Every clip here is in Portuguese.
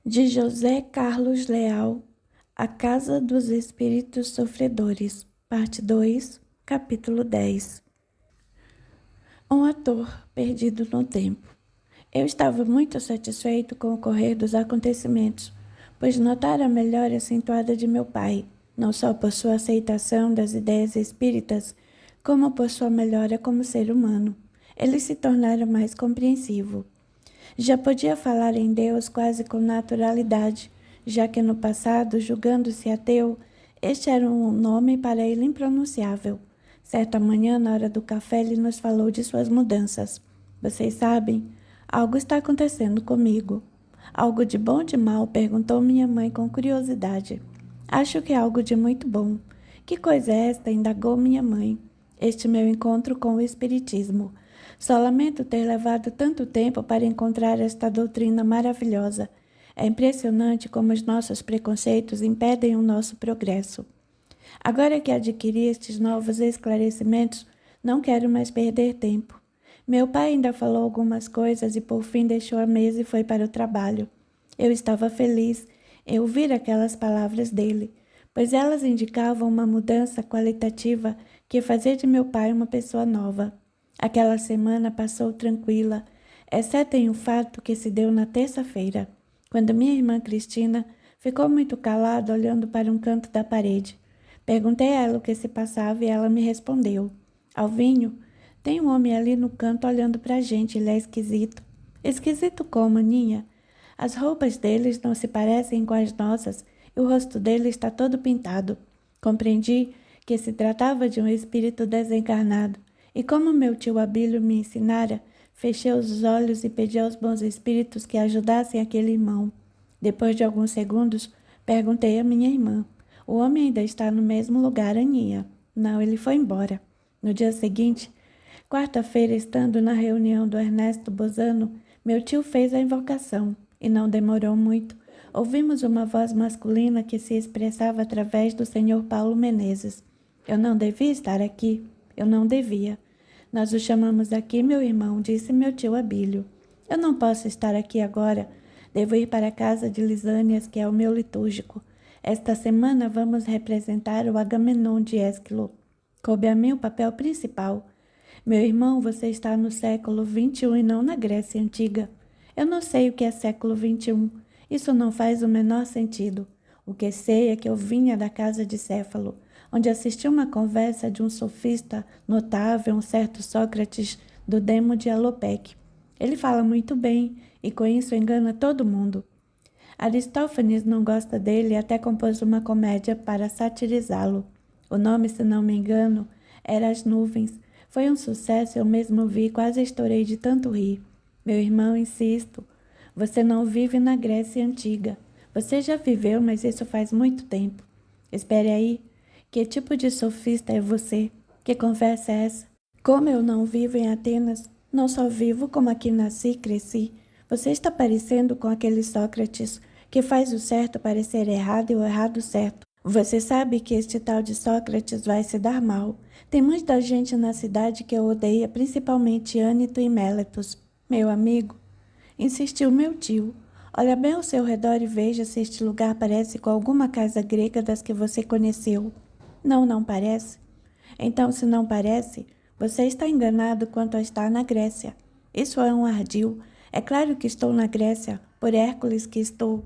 De José Carlos Leal, A Casa dos Espíritos Sofredores, Parte 2, Capítulo 10. Um ator perdido no tempo. Eu estava muito satisfeito com o correr dos acontecimentos, pois notara a melhora acentuada de meu pai, não só por sua aceitação das ideias espíritas, como por sua melhora como ser humano. Ele se tornara mais compreensivo. Já podia falar em Deus quase com naturalidade, já que no passado, julgando-se ateu, este era um nome para ele impronunciável. Certa manhã, na hora do café, ele nos falou de suas mudanças. Vocês sabem, algo está acontecendo comigo. Algo de bom ou de mal? Perguntou minha mãe com curiosidade. Acho que é algo de muito bom. Que coisa é esta? Indagou minha mãe. Este meu encontro com o Espiritismo. Só lamento ter levado tanto tempo para encontrar esta doutrina maravilhosa. É impressionante como os nossos preconceitos impedem o nosso progresso. Agora que adquiri estes novos esclarecimentos, não quero mais perder tempo. Meu pai ainda falou algumas coisas e por fim deixou a mesa e foi para o trabalho. Eu estava feliz em ouvir aquelas palavras dele, pois elas indicavam uma mudança qualitativa que fazia de meu pai uma pessoa nova. Aquela semana passou tranquila, exceto em um fato que se deu na terça-feira, quando minha irmã Cristina ficou muito calada olhando para um canto da parede. Perguntei a ela o que se passava e ela me respondeu. Alvinho, tem um homem ali no canto olhando para a gente, ele é esquisito. Esquisito como, Ninha? As roupas deles não se parecem com as nossas e o rosto dele está todo pintado. Compreendi que se tratava de um espírito desencarnado. E como meu tio Abílio me ensinara, fechei os olhos e pedi aos bons espíritos que ajudassem aquele irmão. Depois de alguns segundos, perguntei à minha irmã. O homem ainda está no mesmo lugar, Aninha? Não, ele foi embora. No dia seguinte, quarta-feira, estando na reunião do Ernesto Bozano, meu tio fez a invocação, e não demorou muito. Ouvimos uma voz masculina que se expressava através do senhor Paulo Menezes. Eu não devia estar aqui. Eu não devia. Nós o chamamos aqui, meu irmão, disse meu tio Abílio. Eu não posso estar aqui agora. Devo ir para a casa de Lisânias, que é o meu litúrgico. Esta semana vamos representar o Agamenon de Ésquilo. Coube a mim o papel principal. Meu irmão, você está no século XXI e não na Grécia Antiga. Eu não sei o que é século XXI. Isso não faz o menor sentido. O que sei é que eu vinha da casa de Céfalo, onde assisti uma conversa de um sofista notável, um certo Sócrates, do Demo de Alopec. Ele fala muito bem e com isso engana todo mundo. Aristófanes não gosta dele e até compôs uma comédia para satirizá-lo. O nome, se não me engano, era As Nuvens. Foi um sucesso, eu mesmo vi, quase estourei de tanto rir. Meu irmão, insisto, você não vive na Grécia Antiga. Você já viveu, mas isso faz muito tempo. Espere aí. Que tipo de sofista é você? Que conversa é essa? Como eu não vivo em Atenas, não só vivo como aqui nasci e cresci. Você está parecendo com aquele Sócrates que faz o certo parecer errado e o errado certo. Você sabe que este tal de Sócrates vai se dar mal. Tem muita gente na cidade que o odeia, principalmente Ânito e Méletos. Meu amigo, insistiu meu tio. Olha bem ao seu redor e veja se este lugar parece com alguma casa grega das que você conheceu. Não, não parece. Então, se não parece, você está enganado quanto a estar na Grécia. Isso é um ardil. É claro que estou na Grécia, por Hércules que estou.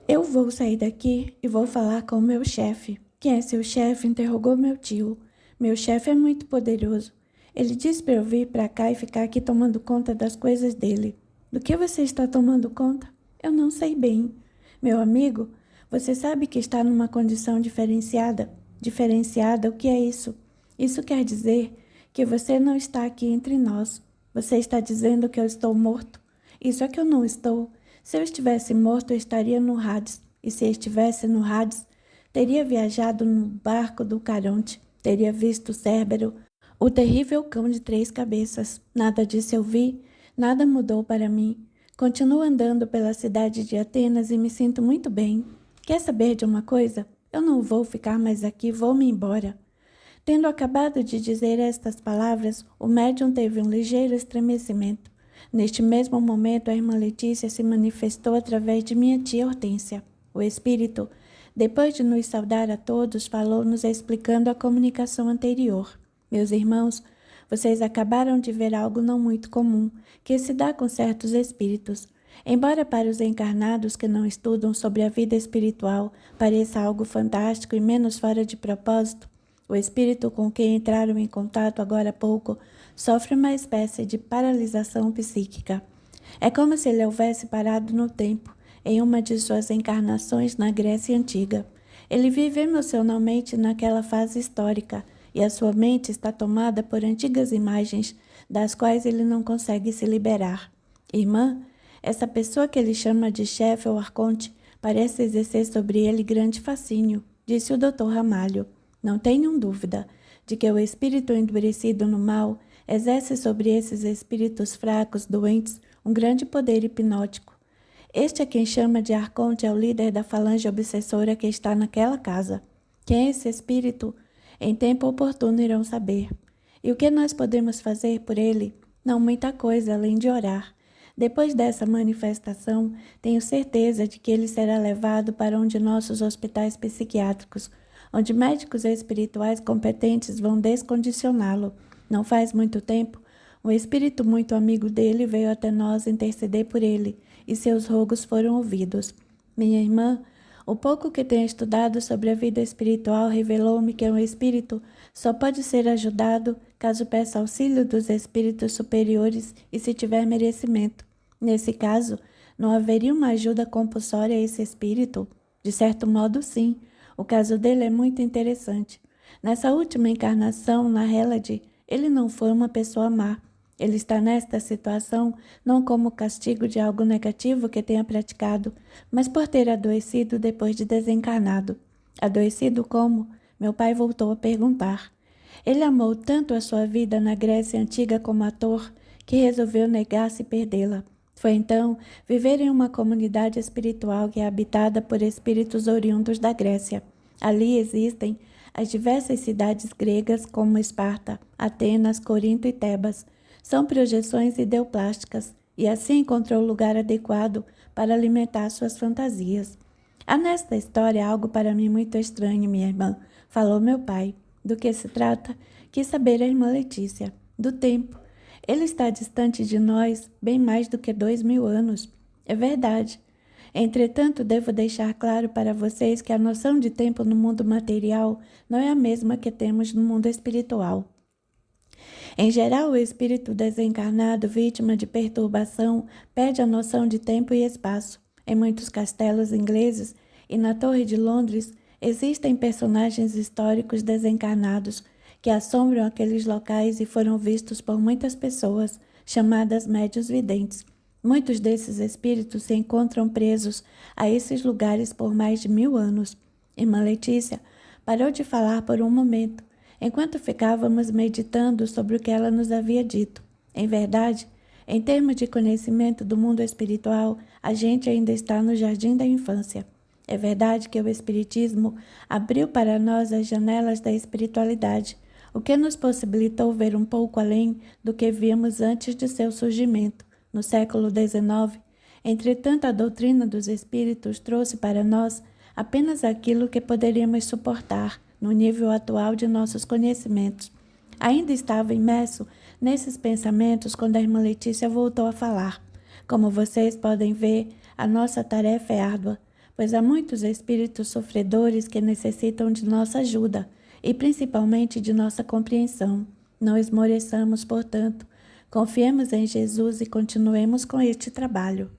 Eu vou sair daqui e vou falar com o meu chefe. Quem é seu chefe? Interrogou meu tio. Meu chefe é muito poderoso. Ele disse para eu vir para cá e ficar aqui tomando conta das coisas dele. Do que você está tomando conta? Eu não sei bem. Meu amigo, você sabe que está numa condição diferenciada. Diferenciada, o que é isso? Isso quer dizer que você não está aqui entre nós. Você está dizendo que eu estou morto. Isso é que eu não estou. Se eu estivesse morto, eu estaria no Hades. E se eu estivesse no Hades, teria viajado no barco do Caronte. Teria visto Cérbero, o terrível cão de 3 cabeças. Nada disso eu vi, nada mudou para mim. Continuo andando pela cidade de Atenas e me sinto muito bem. Quer saber de uma coisa? Eu não vou ficar mais aqui, vou-me embora. Tendo acabado de dizer estas palavras, o médium teve um ligeiro estremecimento. Neste mesmo momento, a irmã Letícia se manifestou através de minha tia Hortência. O Espírito, depois de nos saudar a todos, falou-nos explicando a comunicação anterior. Meus irmãos, vocês acabaram de ver algo não muito comum, que se dá com certos espíritos. Embora para os encarnados que não estudam sobre a vida espiritual pareça algo fantástico e menos fora de propósito, o espírito com quem entraram em contato agora há pouco sofre uma espécie de paralisação psíquica. É como se ele houvesse parado no tempo, em uma de suas encarnações na Grécia Antiga. Ele vive emocionalmente naquela fase histórica, e a sua mente está tomada por antigas imagens, das quais ele não consegue se liberar. Irmã, essa pessoa que ele chama de chefe ou arconte parece exercer sobre ele grande fascínio, disse o Dr. Ramalho. Não tenham dúvida de que o espírito endurecido no mal exerce sobre esses espíritos fracos, doentes, um grande poder hipnótico. Este é quem chama de arconte é o líder da falange obsessora que está naquela casa. Quem é esse espírito? Em tempo oportuno irão saber. E o que nós podemos fazer por ele? Não muita coisa, além de orar. Depois dessa manifestação, tenho certeza de que ele será levado para um de nossos hospitais psiquiátricos, onde médicos espirituais competentes vão descondicioná-lo. Não faz muito tempo, um espírito muito amigo dele veio até nós interceder por ele, e seus rogos foram ouvidos. Minha irmã, o pouco que tenho estudado sobre a vida espiritual revelou-me que um espírito só pode ser ajudado caso peça auxílio dos espíritos superiores e se tiver merecimento. Nesse caso, não haveria uma ajuda compulsória a esse espírito? De certo modo, sim. O caso dele é muito interessante. Nessa última encarnação, na Hélade, ele não foi uma pessoa má. Ele está nesta situação não como castigo de algo negativo que tenha praticado, mas por ter adoecido depois de desencarnado. Adoecido como? Meu pai voltou a perguntar. Ele amou tanto a sua vida na Grécia Antiga como ator que resolveu negar-se e perdê-la. Foi então viver em uma comunidade espiritual que é habitada por espíritos oriundos da Grécia. Ali existem as diversas cidades gregas como Esparta, Atenas, Corinto e Tebas. São projeções ideoplásticas e assim encontrou o lugar adequado para alimentar suas fantasias. Há nesta história algo para mim muito estranho, minha irmã, falou meu pai. Do que se trata? Quis saber a irmã Letícia. Do tempo. Ele está distante de nós bem mais do que 2000 anos. É verdade. Entretanto, devo deixar claro para vocês que a noção de tempo no mundo material não é a mesma que temos no mundo espiritual. Em geral, o espírito desencarnado, vítima de perturbação, perde a noção de tempo e espaço. Em muitos castelos ingleses e na Torre de Londres, existem personagens históricos desencarnados que assombram aqueles locais e foram vistos por muitas pessoas, chamadas médiuns videntes. Muitos desses espíritos se encontram presos a esses lugares por mais de 1000 anos. Irmã Letícia parou de falar por um momento, enquanto ficávamos meditando sobre o que ela nos havia dito. Em verdade, em termos de conhecimento do mundo espiritual, a gente ainda está no jardim da infância. É verdade que o Espiritismo abriu para nós as janelas da espiritualidade, o que nos possibilitou ver um pouco além do que víamos antes de seu surgimento, no século XIX. Entretanto, a doutrina dos Espíritos trouxe para nós apenas aquilo que poderíamos suportar, no nível atual de nossos conhecimentos. Ainda estava imerso nesses pensamentos quando a irmã Letícia voltou a falar. Como vocês podem ver, a nossa tarefa é árdua, pois há muitos espíritos sofredores que necessitam de nossa ajuda e principalmente de nossa compreensão. Não esmoreçamos, portanto, confiemos em Jesus e continuemos com este trabalho.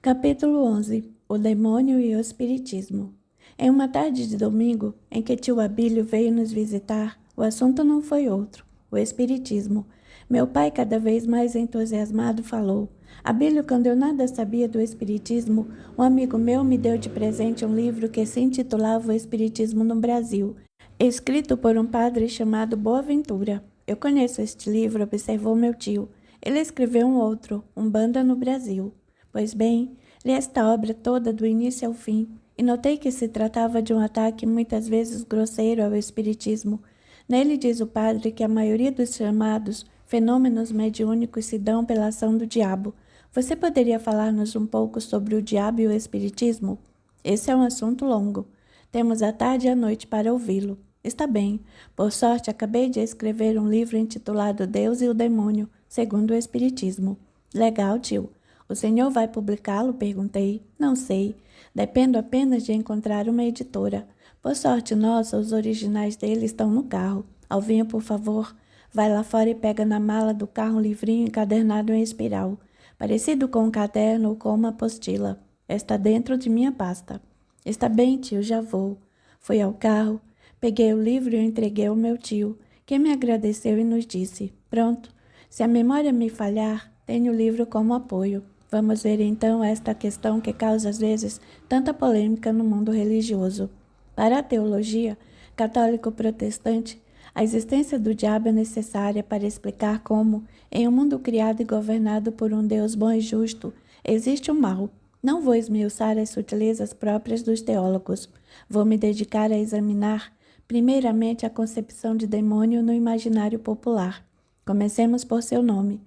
Capítulo 11. O demônio e o espiritismo. Em uma tarde de domingo, em que tio Abílio veio nos visitar, o assunto não foi outro, o espiritismo. Meu pai, cada vez mais entusiasmado, falou. Abílio, quando eu nada sabia do espiritismo, um amigo meu me deu de presente um livro que se intitulava O Espiritismo no Brasil, escrito por um padre chamado Boaventura. Eu conheço este livro, observou meu tio. Ele escreveu um outro, Umbanda no Brasil. Pois bem, li esta obra toda do início ao fim, e notei que se tratava de um ataque muitas vezes grosseiro ao espiritismo. Nele diz o padre que a maioria dos chamados fenômenos mediúnicos se dão pela ação do diabo. Você poderia falar-nos um pouco sobre o diabo e o espiritismo? Esse é um assunto longo. Temos a tarde e a noite para ouvi-lo. Está bem. Por sorte, acabei de escrever um livro intitulado Deus e o Demônio, segundo o Espiritismo. Legal, tio. O senhor vai publicá-lo? Perguntei. Não sei. Dependo apenas de encontrar uma editora. Por sorte nossa, os originais dele estão no carro. Alvinho, por favor, vai lá fora e pega na mala do carro um livrinho encadernado em espiral, parecido com um caderno ou com uma apostila. Está dentro de minha pasta. Está bem, tio, já vou. Fui ao carro, peguei o livro e o entreguei ao meu tio, que me agradeceu e nos disse: pronto, se a memória me falhar, tenho o livro como apoio. Vamos ver então esta questão que causa às vezes tanta polêmica no mundo religioso. Para a teologia católico-protestante, a existência do diabo é necessária para explicar como, em um mundo criado e governado por um Deus bom e justo, existe o mal. Não vou esmiuçar as sutilezas próprias dos teólogos. Vou me dedicar a examinar, primeiramente, a concepção de demônio no imaginário popular. Comecemos por seu nome.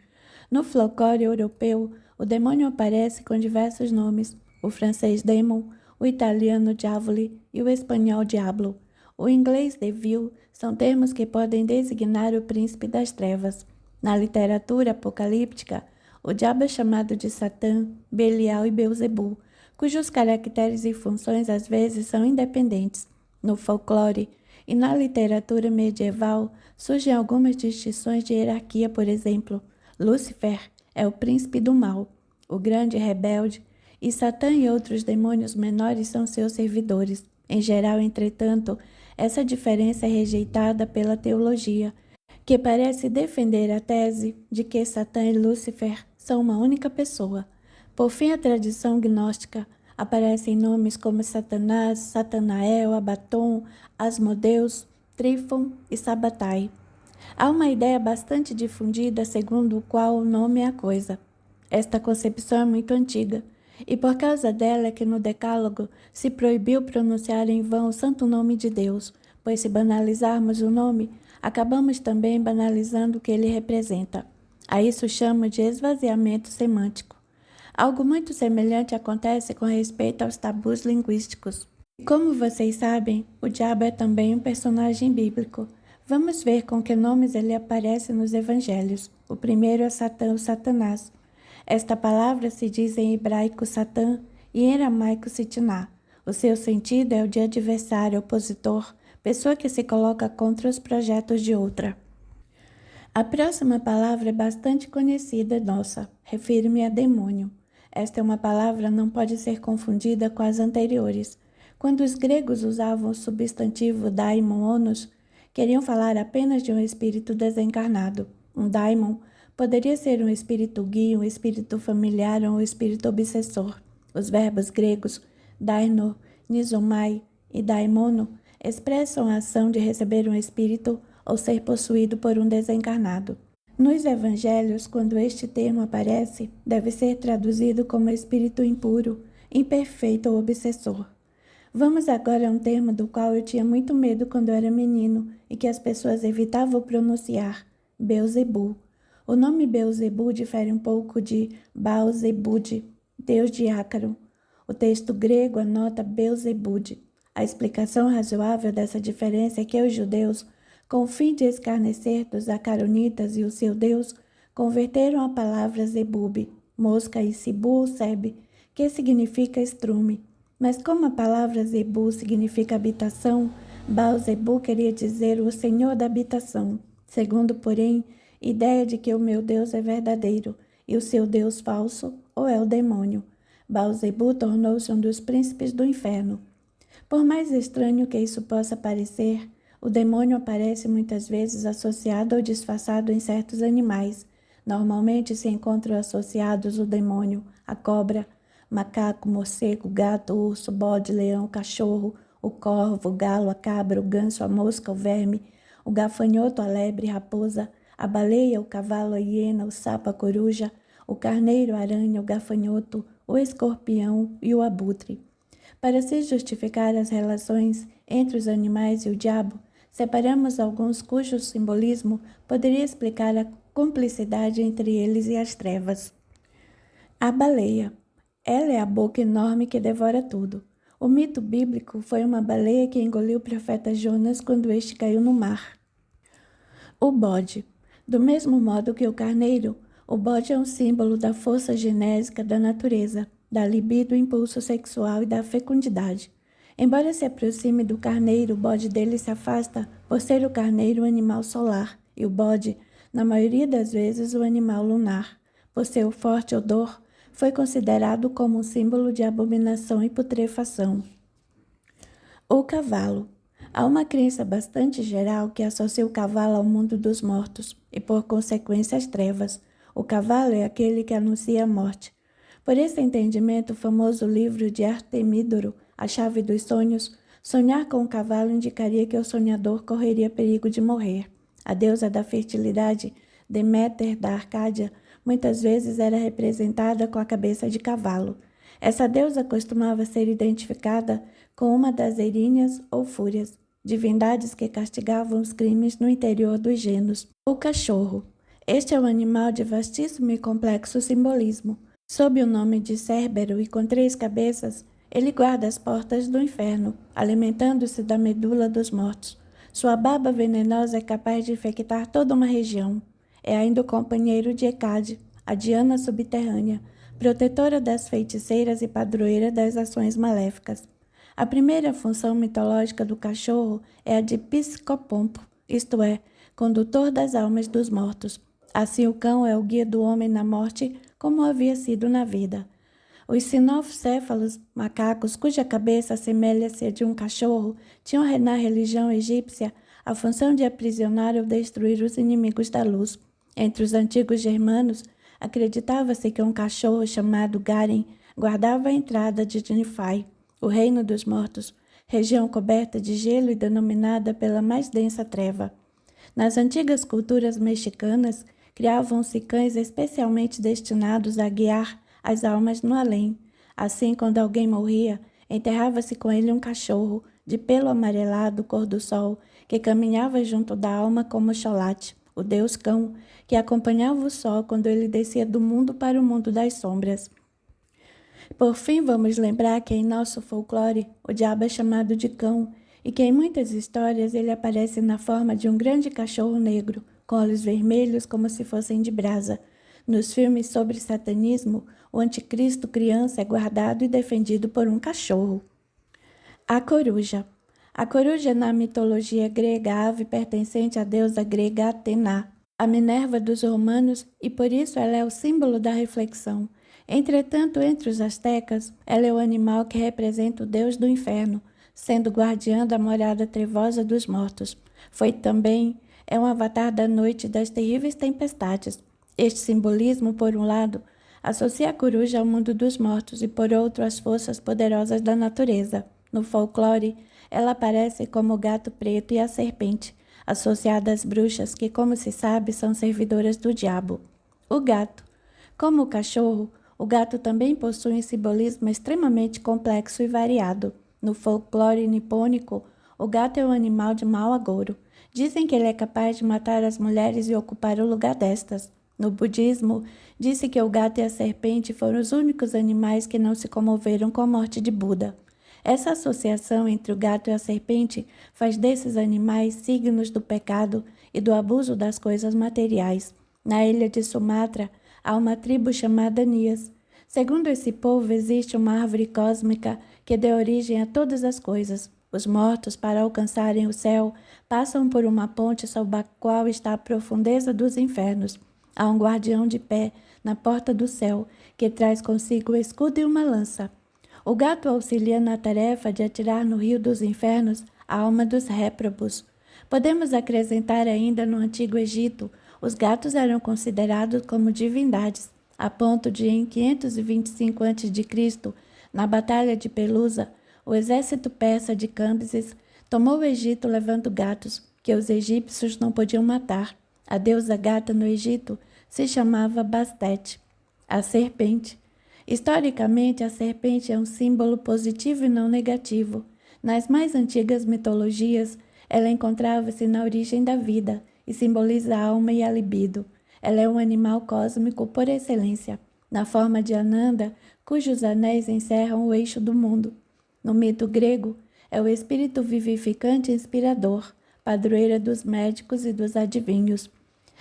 No folclore europeu, o demônio aparece com diversos nomes: o francês demon, o italiano diavoli e o espanhol diablo. O inglês devil são termos que podem designar o príncipe das trevas. Na literatura apocalíptica, o diabo é chamado de Satã, Belial e Beelzebul, cujos caracteres e funções às vezes são independentes. No folclore e na literatura medieval surgem algumas distinções de hierarquia, por exemplo. Lúcifer é o príncipe do mal, o grande rebelde, e Satã e outros demônios menores são seus servidores. Em geral, entretanto, essa diferença é rejeitada pela teologia, que parece defender a tese de que Satã e Lúcifer são uma única pessoa. Por fim, a tradição gnóstica aparecem nomes como Satanás, Satanael, Abaton, Asmodeus, Trífon e Sabatai. Há uma ideia bastante difundida segundo o qual o nome é a coisa. Esta concepção é muito antiga, e por causa dela é que no Decálogo se proibiu pronunciar em vão o santo nome de Deus, pois se banalizarmos o nome, acabamos também banalizando o que ele representa. A isso chamo de esvaziamento semântico. Algo muito semelhante acontece com respeito aos tabus linguísticos. Como vocês sabem, o diabo é também um personagem bíblico. Vamos ver com que nomes ele aparece nos evangelhos. O primeiro é Satã ou Satanás. Esta palavra se diz em hebraico Satã e em aramaico Sitiná. O seu sentido é o de adversário, opositor, pessoa que se coloca contra os projetos de outra. A próxima palavra é bastante conhecida nossa. Refiro-me a demônio. Esta é uma palavra não pode ser confundida com as anteriores. Quando os gregos usavam o substantivo daimonos, queriam falar apenas de um espírito desencarnado. Um daimon poderia ser um espírito guia, um espírito familiar ou um espírito obsessor. Os verbos gregos daino, nizomai e daimono expressam a ação de receber um espírito ou ser possuído por um desencarnado. Nos evangelhos, quando este termo aparece, deve ser traduzido como espírito impuro, imperfeito ou obsessor. Vamos agora a um termo do qual eu tinha muito medo quando eu era menino e que as pessoas evitavam pronunciar: Beelzebul. O nome Beelzebul difere um pouco de Baal-zebud, deus de Ácaro. O texto grego anota Beelzebud. A explicação razoável dessa diferença é que os judeus, com o fim de escarnecer dos acaronitas e o seu deus, converteram a palavra zebub, mosca, e sibu, seb, que significa estrume. Mas como a palavra zebu significa habitação, Baal-zebu queria dizer o senhor da habitação, segundo, porém, ideia de que o meu Deus é verdadeiro e o seu Deus falso, ou é o demônio. Baal-zebu tornou-se um dos príncipes do inferno. Por mais estranho que isso possa parecer, o demônio aparece muitas vezes associado ou disfarçado em certos animais. Normalmente se encontram associados o demônio, a cobra, macaco, morcego, gato, urso, bode, leão, cachorro, o corvo, o galo, a cabra, o ganso, a mosca, o verme, o gafanhoto, a lebre, a raposa, a baleia, o cavalo, a hiena, o sapo, a coruja, o carneiro, a aranha, o gafanhoto, o escorpião e o abutre. Para se justificar as relações entre os animais e o diabo, separamos alguns cujo simbolismo poderia explicar a cumplicidade entre eles e as trevas. A baleia. Ela é a boca enorme que devora tudo. O mito bíblico foi uma baleia que engoliu o profeta Jonas quando este caiu no mar. O bode. Do mesmo modo que o carneiro, o bode é um símbolo da força genésica da natureza, da libido, impulso sexual e da fecundidade. Embora se aproxime do carneiro, o bode dele se afasta por ser o carneiro um animal solar e o bode, na maioria das vezes, o animal lunar. Por seu forte odor, foi considerado como um símbolo de abominação e putrefação. O cavalo. Há uma crença bastante geral que associa o cavalo ao mundo dos mortos e, por consequência, às trevas. O cavalo é aquele que anuncia a morte. Por esse entendimento, o famoso livro de Artemídoro, A Chave dos Sonhos, sonhar com o cavalo indicaria que o sonhador correria perigo de morrer. A deusa da fertilidade, Deméter da Arcádia, muitas vezes era representada com a cabeça de cavalo. Essa deusa costumava ser identificada com uma das Erinhas ou Fúrias, divindades que castigavam os crimes no interior dos Genos. O cachorro. Este é um animal de vastíssimo e complexo simbolismo. Sob o nome de Cérbero e com 3 cabeças, ele guarda as portas do inferno, alimentando-se da medula dos mortos. Sua baba venenosa é capaz de infectar toda uma região. É ainda o companheiro de Hecate, a Diana subterrânea, protetora das feiticeiras e padroeira das ações maléficas. A primeira função mitológica do cachorro é a de psicopompo, isto é, condutor das almas dos mortos. Assim, o cão é o guia do homem na morte, como havia sido na vida. Os sinofcéfalos, macacos, cuja cabeça assemelha-se a de um cachorro, tinham na religião egípcia a função de aprisionar ou destruir os inimigos da luz. Entre os antigos germanos, acreditava-se que um cachorro chamado Garen guardava a entrada de Nifai, o reino dos mortos, região coberta de gelo e denominada pela mais densa treva. Nas antigas culturas mexicanas, criavam-se cães especialmente destinados a guiar as almas no além. Assim, quando alguém morria, enterrava-se com ele um cachorro, de pelo amarelado, cor do sol, que caminhava junto da alma como Xolate, o deus cão, que acompanhava o sol quando ele descia do mundo para o mundo das sombras. Por fim, vamos lembrar que em nosso folclore o diabo é chamado de cão e que em muitas histórias ele aparece na forma de um grande cachorro negro, com olhos vermelhos como se fossem de brasa. Nos filmes sobre satanismo, o anticristo criança é guardado e defendido por um cachorro. A coruja. A coruja na mitologia grega ave pertencente à deusa grega Atena, a Minerva dos romanos, e por isso ela é o símbolo da reflexão. Entretanto, entre os astecas, ela é o animal que representa o deus do inferno, sendo guardiã da morada trevosa dos mortos. É um avatar da noite e das terríveis tempestades. Este simbolismo, por um lado, associa a coruja ao mundo dos mortos e, por outro, às forças poderosas da natureza. No folclore, ela aparece como o gato preto e a serpente, associada às bruxas que, como se sabe, são servidoras do diabo. O gato. Como o cachorro, o gato também possui um simbolismo extremamente complexo e variado. No folclore nipônico, o gato é um animal de mau agouro. Dizem que ele é capaz de matar as mulheres e ocupar o lugar destas. No budismo, disse que o gato e a serpente foram os únicos animais que não se comoveram com a morte de Buda. Essa associação entre o gato e a serpente faz desses animais signos do pecado e do abuso das coisas materiais. Na ilha de Sumatra, há uma tribo chamada Nias. Segundo esse povo, existe uma árvore cósmica que deu origem a todas as coisas. Os mortos, para alcançarem o céu, passam por uma ponte sob a qual está a profundeza dos infernos. Há um guardião de pé na porta do céu, que traz consigo o escudo e uma lança. O gato auxilia na tarefa de atirar no rio dos infernos a alma dos réprobos. Podemos acrescentar ainda no Antigo Egito, os gatos eram considerados como divindades, a ponto de, em 525 a.C., na Batalha de Pelusa, o exército persa de Cambises tomou o Egito levando gatos, que os egípcios não podiam matar. A deusa gata no Egito se chamava Bastet, a serpente. Historicamente, a serpente é um símbolo positivo e não negativo. Nas mais antigas mitologias, ela encontrava-se na origem da vida e simboliza a alma e a libido. Ela é um animal cósmico por excelência, na forma de Ananda, cujos anéis encerram o eixo do mundo. No mito grego, é o espírito vivificante e inspirador, padroeira dos médicos e dos adivinhos.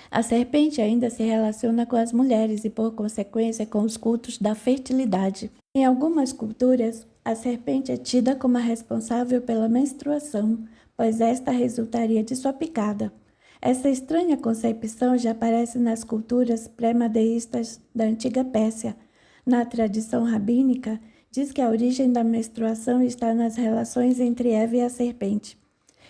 A serpente ainda se relaciona com as mulheres e, por consequência, com os cultos da fertilidade. Em algumas culturas, a serpente é tida como a responsável pela menstruação, pois esta resultaria de sua picada. Essa estranha concepção já aparece nas culturas pré-madeístas da antiga Pérsia. Na tradição rabínica, diz que a origem da menstruação está nas relações entre Eva e a serpente.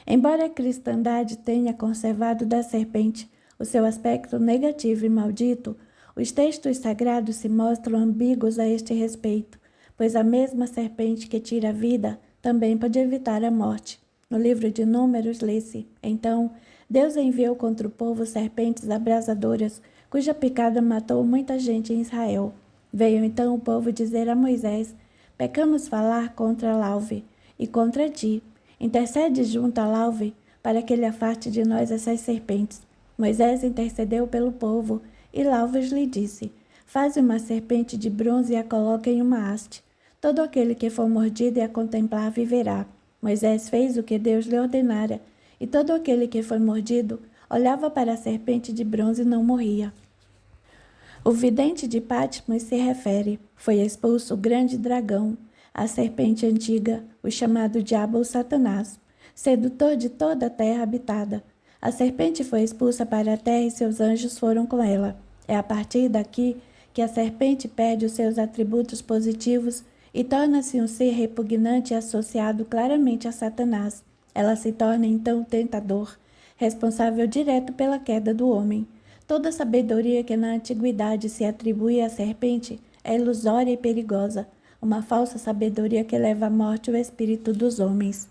Embora a cristandade tenha conservado da serpente o seu aspecto negativo e maldito, os textos sagrados se mostram ambíguos a este respeito, pois a mesma serpente que tira a vida também pode evitar a morte. No livro de Números lê-se: então, Deus enviou contra o povo serpentes abrasadoras, cuja picada matou muita gente em Israel. Veio então o povo dizer a Moisés: pecamos falar contra Lauve e contra ti. Intercede junto a Lauve para que ele afaste de nós essas serpentes. Moisés intercedeu pelo povo e Lauves lhe disse: faze uma serpente de bronze e a coloca em uma haste. Todo aquele que for mordido e a contemplar viverá. Moisés fez o que Deus lhe ordenara, e todo aquele que foi mordido olhava para a serpente de bronze e não morria. O vidente de Patmos se refere: foi expulso o grande dragão, a serpente antiga, o chamado diabo ou Satanás, sedutor de toda a terra habitada. A serpente foi expulsa para a terra e seus anjos foram com ela. É a partir daqui que a serpente perde os seus atributos positivos e torna-se um ser repugnante e associado claramente a Satanás. Ela se torna então tentador, responsável direto pela queda do homem. Toda sabedoria que na antiguidade se atribui à serpente é ilusória e perigosa, uma falsa sabedoria que leva à morte o espírito dos homens.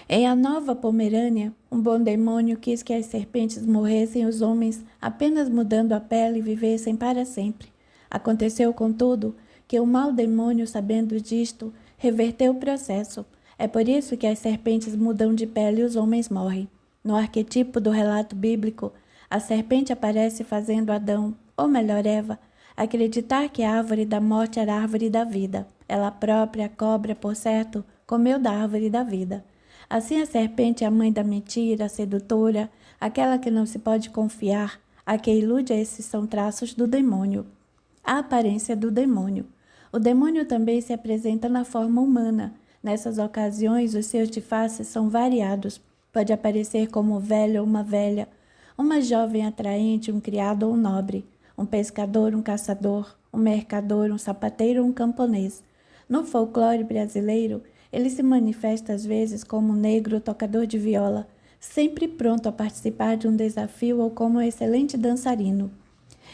Em A Nova Pomerânia, um bom demônio quis que as serpentes morressem e os homens, apenas mudando a pele, vivessem para sempre. Aconteceu, contudo, que o mau demônio, sabendo disto, reverteu o processo. É por isso que as serpentes mudam de pele e os homens morrem. No arquetipo do relato bíblico, a serpente aparece fazendo Adão, ou melhor Eva, acreditar que a árvore da morte era a árvore da vida. Ela própria, a cobra, por certo, comeu da árvore da vida. Assim a serpente é a mãe da mentira, a sedutora, aquela que não se pode confiar, a que ilude. Esses são traços do demônio. A aparência do demônio. O demônio também se apresenta na forma humana. Nessas ocasiões, os seus disfarces são variados. Pode aparecer como um velho ou uma velha, uma jovem atraente, um criado ou um nobre, um pescador, um caçador, um mercador, um sapateiro ou um camponês. No folclore brasileiro, ele se manifesta às vezes como um negro tocador de viola, sempre pronto a participar de um desafio ou como um excelente dançarino.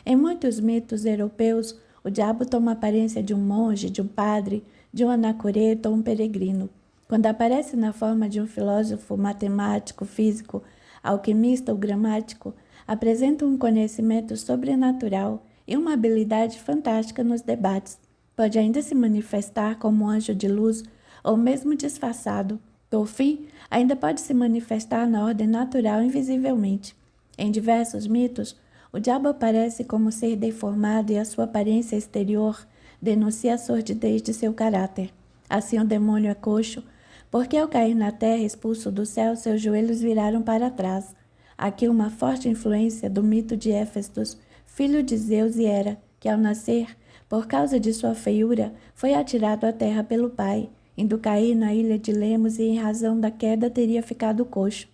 Em muitos mitos europeus, o diabo toma a aparência de um monge, de um padre, de um anacoreta ou um peregrino. Quando aparece na forma de um filósofo, matemático, físico, alquimista ou gramático, apresenta um conhecimento sobrenatural e uma habilidade fantástica nos debates. Pode ainda se manifestar como um anjo de luz ou mesmo disfarçado. Por fim, ainda pode se manifestar na ordem natural invisivelmente. Em diversos mitos, o diabo aparece como ser deformado e a sua aparência exterior denuncia a sordidez de seu caráter. Assim o demônio é coxo, porque ao cair na terra expulso do céu, seus joelhos viraram para trás. Aqui uma forte influência do mito de Éfestos, filho de Zeus e Hera, que ao nascer, por causa de sua feiura, foi atirado à terra pelo pai, indo cair na ilha de Lemos e em razão da queda teria ficado coxo.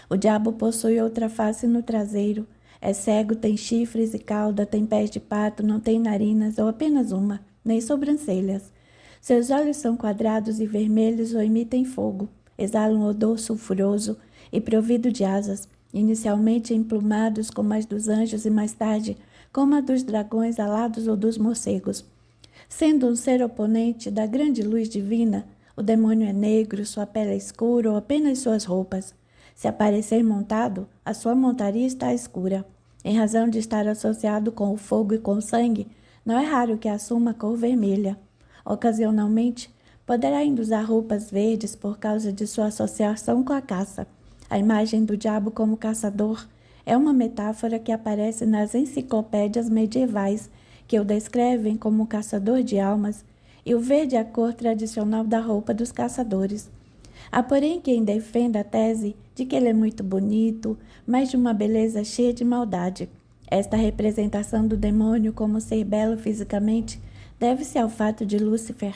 O diabo possui outra face no traseiro, é cego, tem chifres e cauda, tem pés de pato, não tem narinas ou apenas uma, nem sobrancelhas. Seus olhos são quadrados e vermelhos ou emitem fogo, exalam um odor sulfuroso e provido de asas, inicialmente emplumados como as dos anjos e mais tarde como a dos dragões alados ou dos morcegos. Sendo um ser oponente da grande luz divina, o demônio é negro, sua pele é escura ou apenas suas roupas. Se aparecer montado, a sua montaria está escura. Em razão de estar associado com o fogo e com o sangue, não é raro que assuma a cor vermelha. Ocasionalmente, poderá ainda usar roupas verdes por causa de sua associação com a caça. A imagem do diabo como caçador É uma metáfora que aparece nas enciclopédias medievais, que o descrevem como o caçador de almas, e o verde é a cor tradicional da roupa dos caçadores. Há, porém, quem defenda a tese de que ele é muito bonito, mas de uma beleza cheia de maldade. Esta representação do demônio como ser belo fisicamente deve-se ao fato de Lúcifer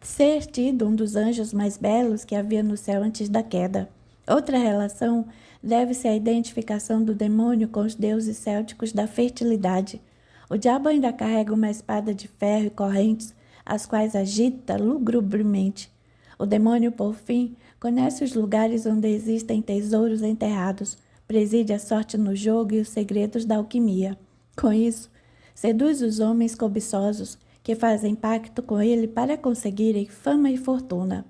ser tido um dos anjos mais belos que havia no céu antes da queda. Outra relação deve-se à identificação do demônio com os deuses célticos da fertilidade. O diabo ainda carrega uma espada de ferro e correntes, as quais agita lugubremente. O demônio, por fim, conhece os lugares onde existem tesouros enterrados, preside a sorte no jogo e os segredos da alquimia. Com isso, seduz os homens cobiçosos, que fazem pacto com ele para conseguirem fama e fortuna.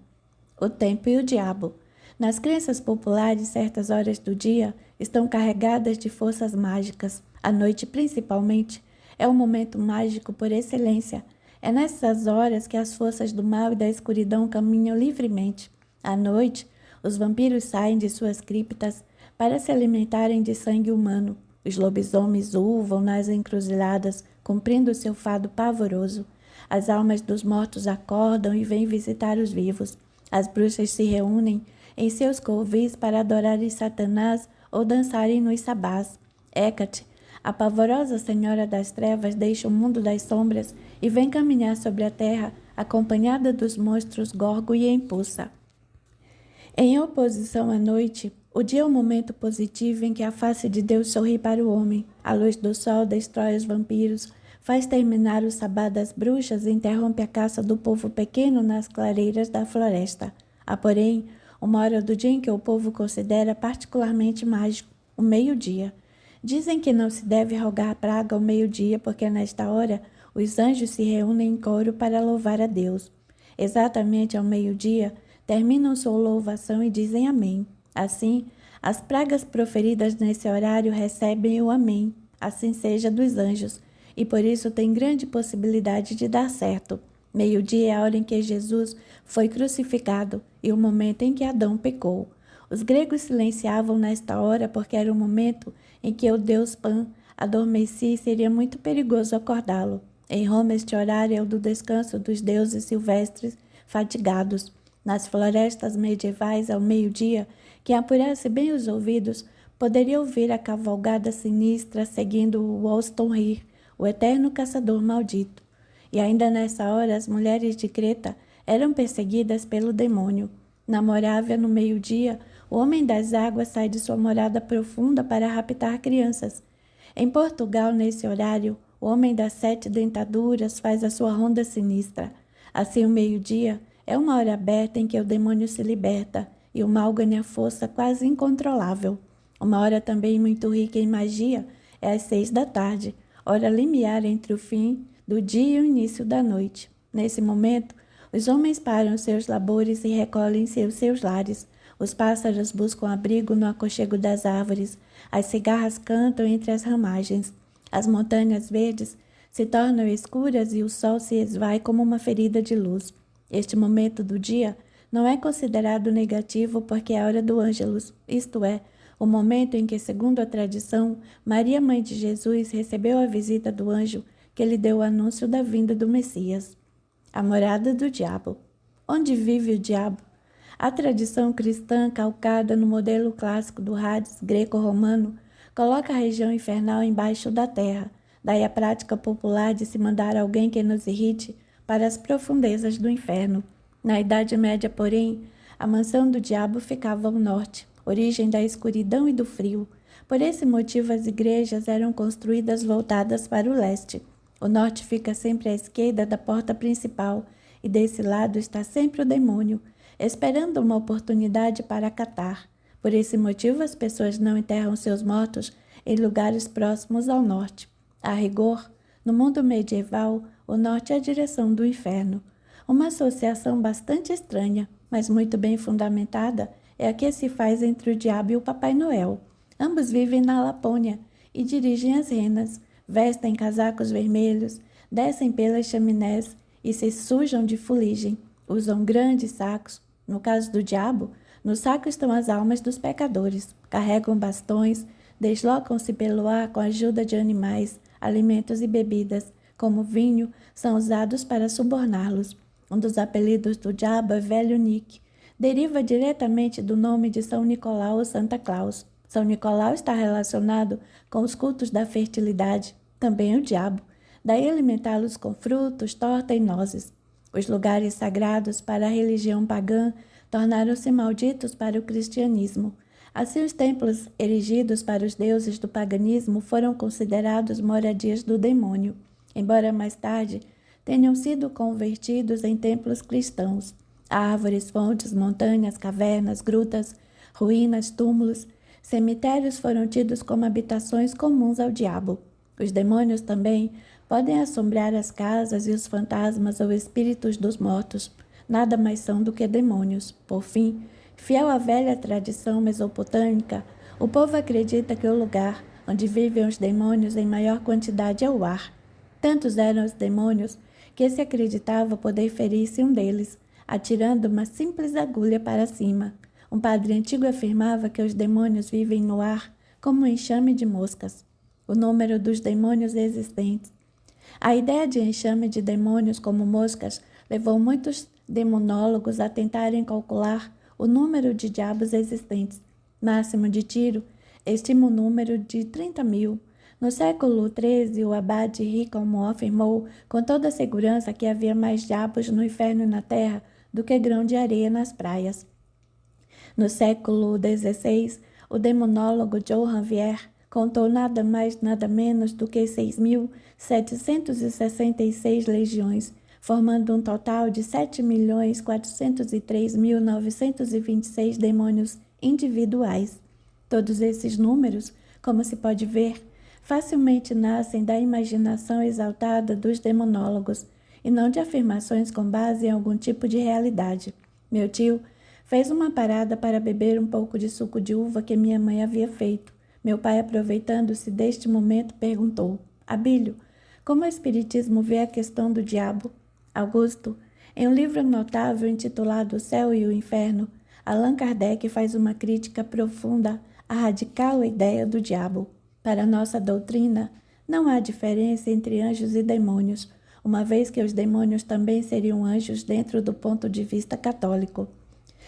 O tempo e o diabo. Nas crenças populares, certas horas do dia estão carregadas de forças mágicas. A noite, principalmente, é o momento mágico por excelência. É nessas horas que as forças do mal e da escuridão caminham livremente. À noite, os vampiros saem de suas criptas para se alimentarem de sangue humano. Os lobisomens uivam nas encruzilhadas, cumprindo seu fado pavoroso. As almas dos mortos acordam e vêm visitar os vivos. As bruxas se reúnem em seus covis para adorarem Satanás ou dançarem nos sabás. Hécate, a pavorosa senhora das trevas, deixa o mundo das sombras e vem caminhar sobre a terra, acompanhada dos monstros Gorgo e Empussa. Em oposição à noite, o dia é o momento positivo em que a face de Deus sorri para o homem. A luz do sol destrói os vampiros, faz terminar o sabá das bruxas e interrompe a caça do povo pequeno nas clareiras da floresta. Há, porém, uma hora do dia em que o povo considera particularmente mágico, o meio-dia. Dizem que não se deve rogar a praga ao meio-dia, porque nesta hora os anjos se reúnem em coro para louvar a Deus. Exatamente ao meio-dia, terminam sua louvação e dizem amém. Assim, as pragas proferidas nesse horário recebem o amém, assim seja dos anjos, e por isso tem grande possibilidade de dar certo. Meio-dia é a hora em que Jesus foi crucificado e o momento em que Adão pecou. Os gregos silenciavam nesta hora porque era o momento em que o deus Pan adormecia e seria muito perigoso acordá-lo. Em Roma, este horário é o do descanso dos deuses silvestres fatigados. Nas florestas medievais, ao meio-dia, quem apurasse bem os ouvidos poderia ouvir a cavalgada sinistra seguindo o Wollstonecraft, o eterno caçador maldito. E ainda nessa hora, as mulheres de Creta eram perseguidas pelo demônio. Na Morávia, no meio-dia, o homem das águas sai de sua morada profunda para raptar crianças. Em Portugal, nesse horário, o homem das 7 dentaduras faz a sua ronda sinistra. Assim, o meio-dia é uma hora aberta em que o demônio se liberta e o mal ganha força quase incontrolável. Uma hora também muito rica em magia é às 6 da tarde, hora limiar entre o fim do dia e o início da noite. Nesse momento, os homens param seus labores e recolhem-se aos seus lares. Os pássaros buscam abrigo no aconchego das árvores. As cigarras cantam entre as ramagens. As montanhas verdes se tornam escuras e o sol se esvai como uma ferida de luz. Este momento do dia não é considerado negativo porque é a hora do Ângelus, isto é, o momento em que, segundo a tradição, Maria, mãe de Jesus, recebeu a visita do anjo que lhe deu o anúncio da vinda do Messias. A morada do diabo. Onde vive o diabo? A tradição cristã, calcada no modelo clássico do Hades greco-romano, coloca a região infernal embaixo da terra. Daí a prática popular de se mandar alguém que nos irrite para as profundezas do inferno. Na Idade Média, porém, a mansão do diabo ficava ao norte, origem da escuridão e do frio. Por esse motivo, as igrejas eram construídas voltadas para o leste. O norte fica sempre à esquerda da porta principal, e desse lado está sempre o demônio, esperando uma oportunidade para acatar. Por esse motivo, as pessoas não enterram seus mortos em lugares próximos ao norte. A rigor, no mundo medieval, o norte é a direção do inferno. Uma associação bastante estranha, mas muito bem fundamentada, é a que se faz entre o diabo e o Papai Noel. Ambos vivem na Lapônia e dirigem as renas, vestem casacos vermelhos, descem pelas chaminés e se sujam de fuligem. Usam grandes sacos. No caso do diabo, no saco estão as almas dos pecadores. Carregam bastões, deslocam-se pelo ar com a ajuda de animais, alimentos e bebidas, como vinho, são usados para suborná-los. Um dos apelidos do diabo é Velho Nick. Deriva diretamente do nome de São Nicolau ou Santa Claus. São Nicolau está relacionado com os cultos da fertilidade, também o diabo. Daí alimentá-los com frutos, torta e nozes. Os lugares sagrados para a religião pagã tornaram-se malditos para o cristianismo. Assim, os templos erigidos para os deuses do paganismo foram considerados moradias do demônio, embora mais tarde tenham sido convertidos em templos cristãos. Árvores, fontes, montanhas, cavernas, grutas, ruínas, túmulos, cemitérios foram tidos como habitações comuns ao diabo. Os demônios também podem assombrar as casas e os fantasmas ou espíritos dos mortos. Nada mais são do que demônios. Por fim, fiel à velha tradição mesopotâmica, o povo acredita que o lugar onde vivem os demônios em maior quantidade é o ar. Tantos eram os demônios que se acreditava poder ferir-se um deles, atirando uma simples agulha para cima. Um padre antigo afirmava que os demônios vivem no ar como um enxame de moscas. O número dos demônios existentes. A ideia de enxame de demônios como moscas levou muitos demonólogos a tentarem calcular o número de diabos existentes. Máximo de Tiro estima o número de 30.000. No século XIII, o abade Ricalmo afirmou com toda segurança que havia mais diabos no inferno e na terra do que grão de areia nas praias. No século XVI, o demonólogo Johann Vier contou nada mais nada menos do que 6.766 legiões, formando um total de 7.403.926 demônios individuais. Todos esses números, como se pode ver, facilmente nascem da imaginação exaltada dos demonólogos e não de afirmações com base em algum tipo de realidade. Meu tio fez uma parada para beber um pouco de suco de uva que minha mãe havia feito. Meu pai, aproveitando-se deste momento, perguntou: Abílio, como o Espiritismo vê a questão do diabo? Augusto, em um livro notável intitulado O Céu e o Inferno, Allan Kardec faz uma crítica profunda à radical ideia do diabo. Para nossa doutrina, não há diferença entre anjos e demônios, uma vez que os demônios também seriam anjos dentro do ponto de vista católico.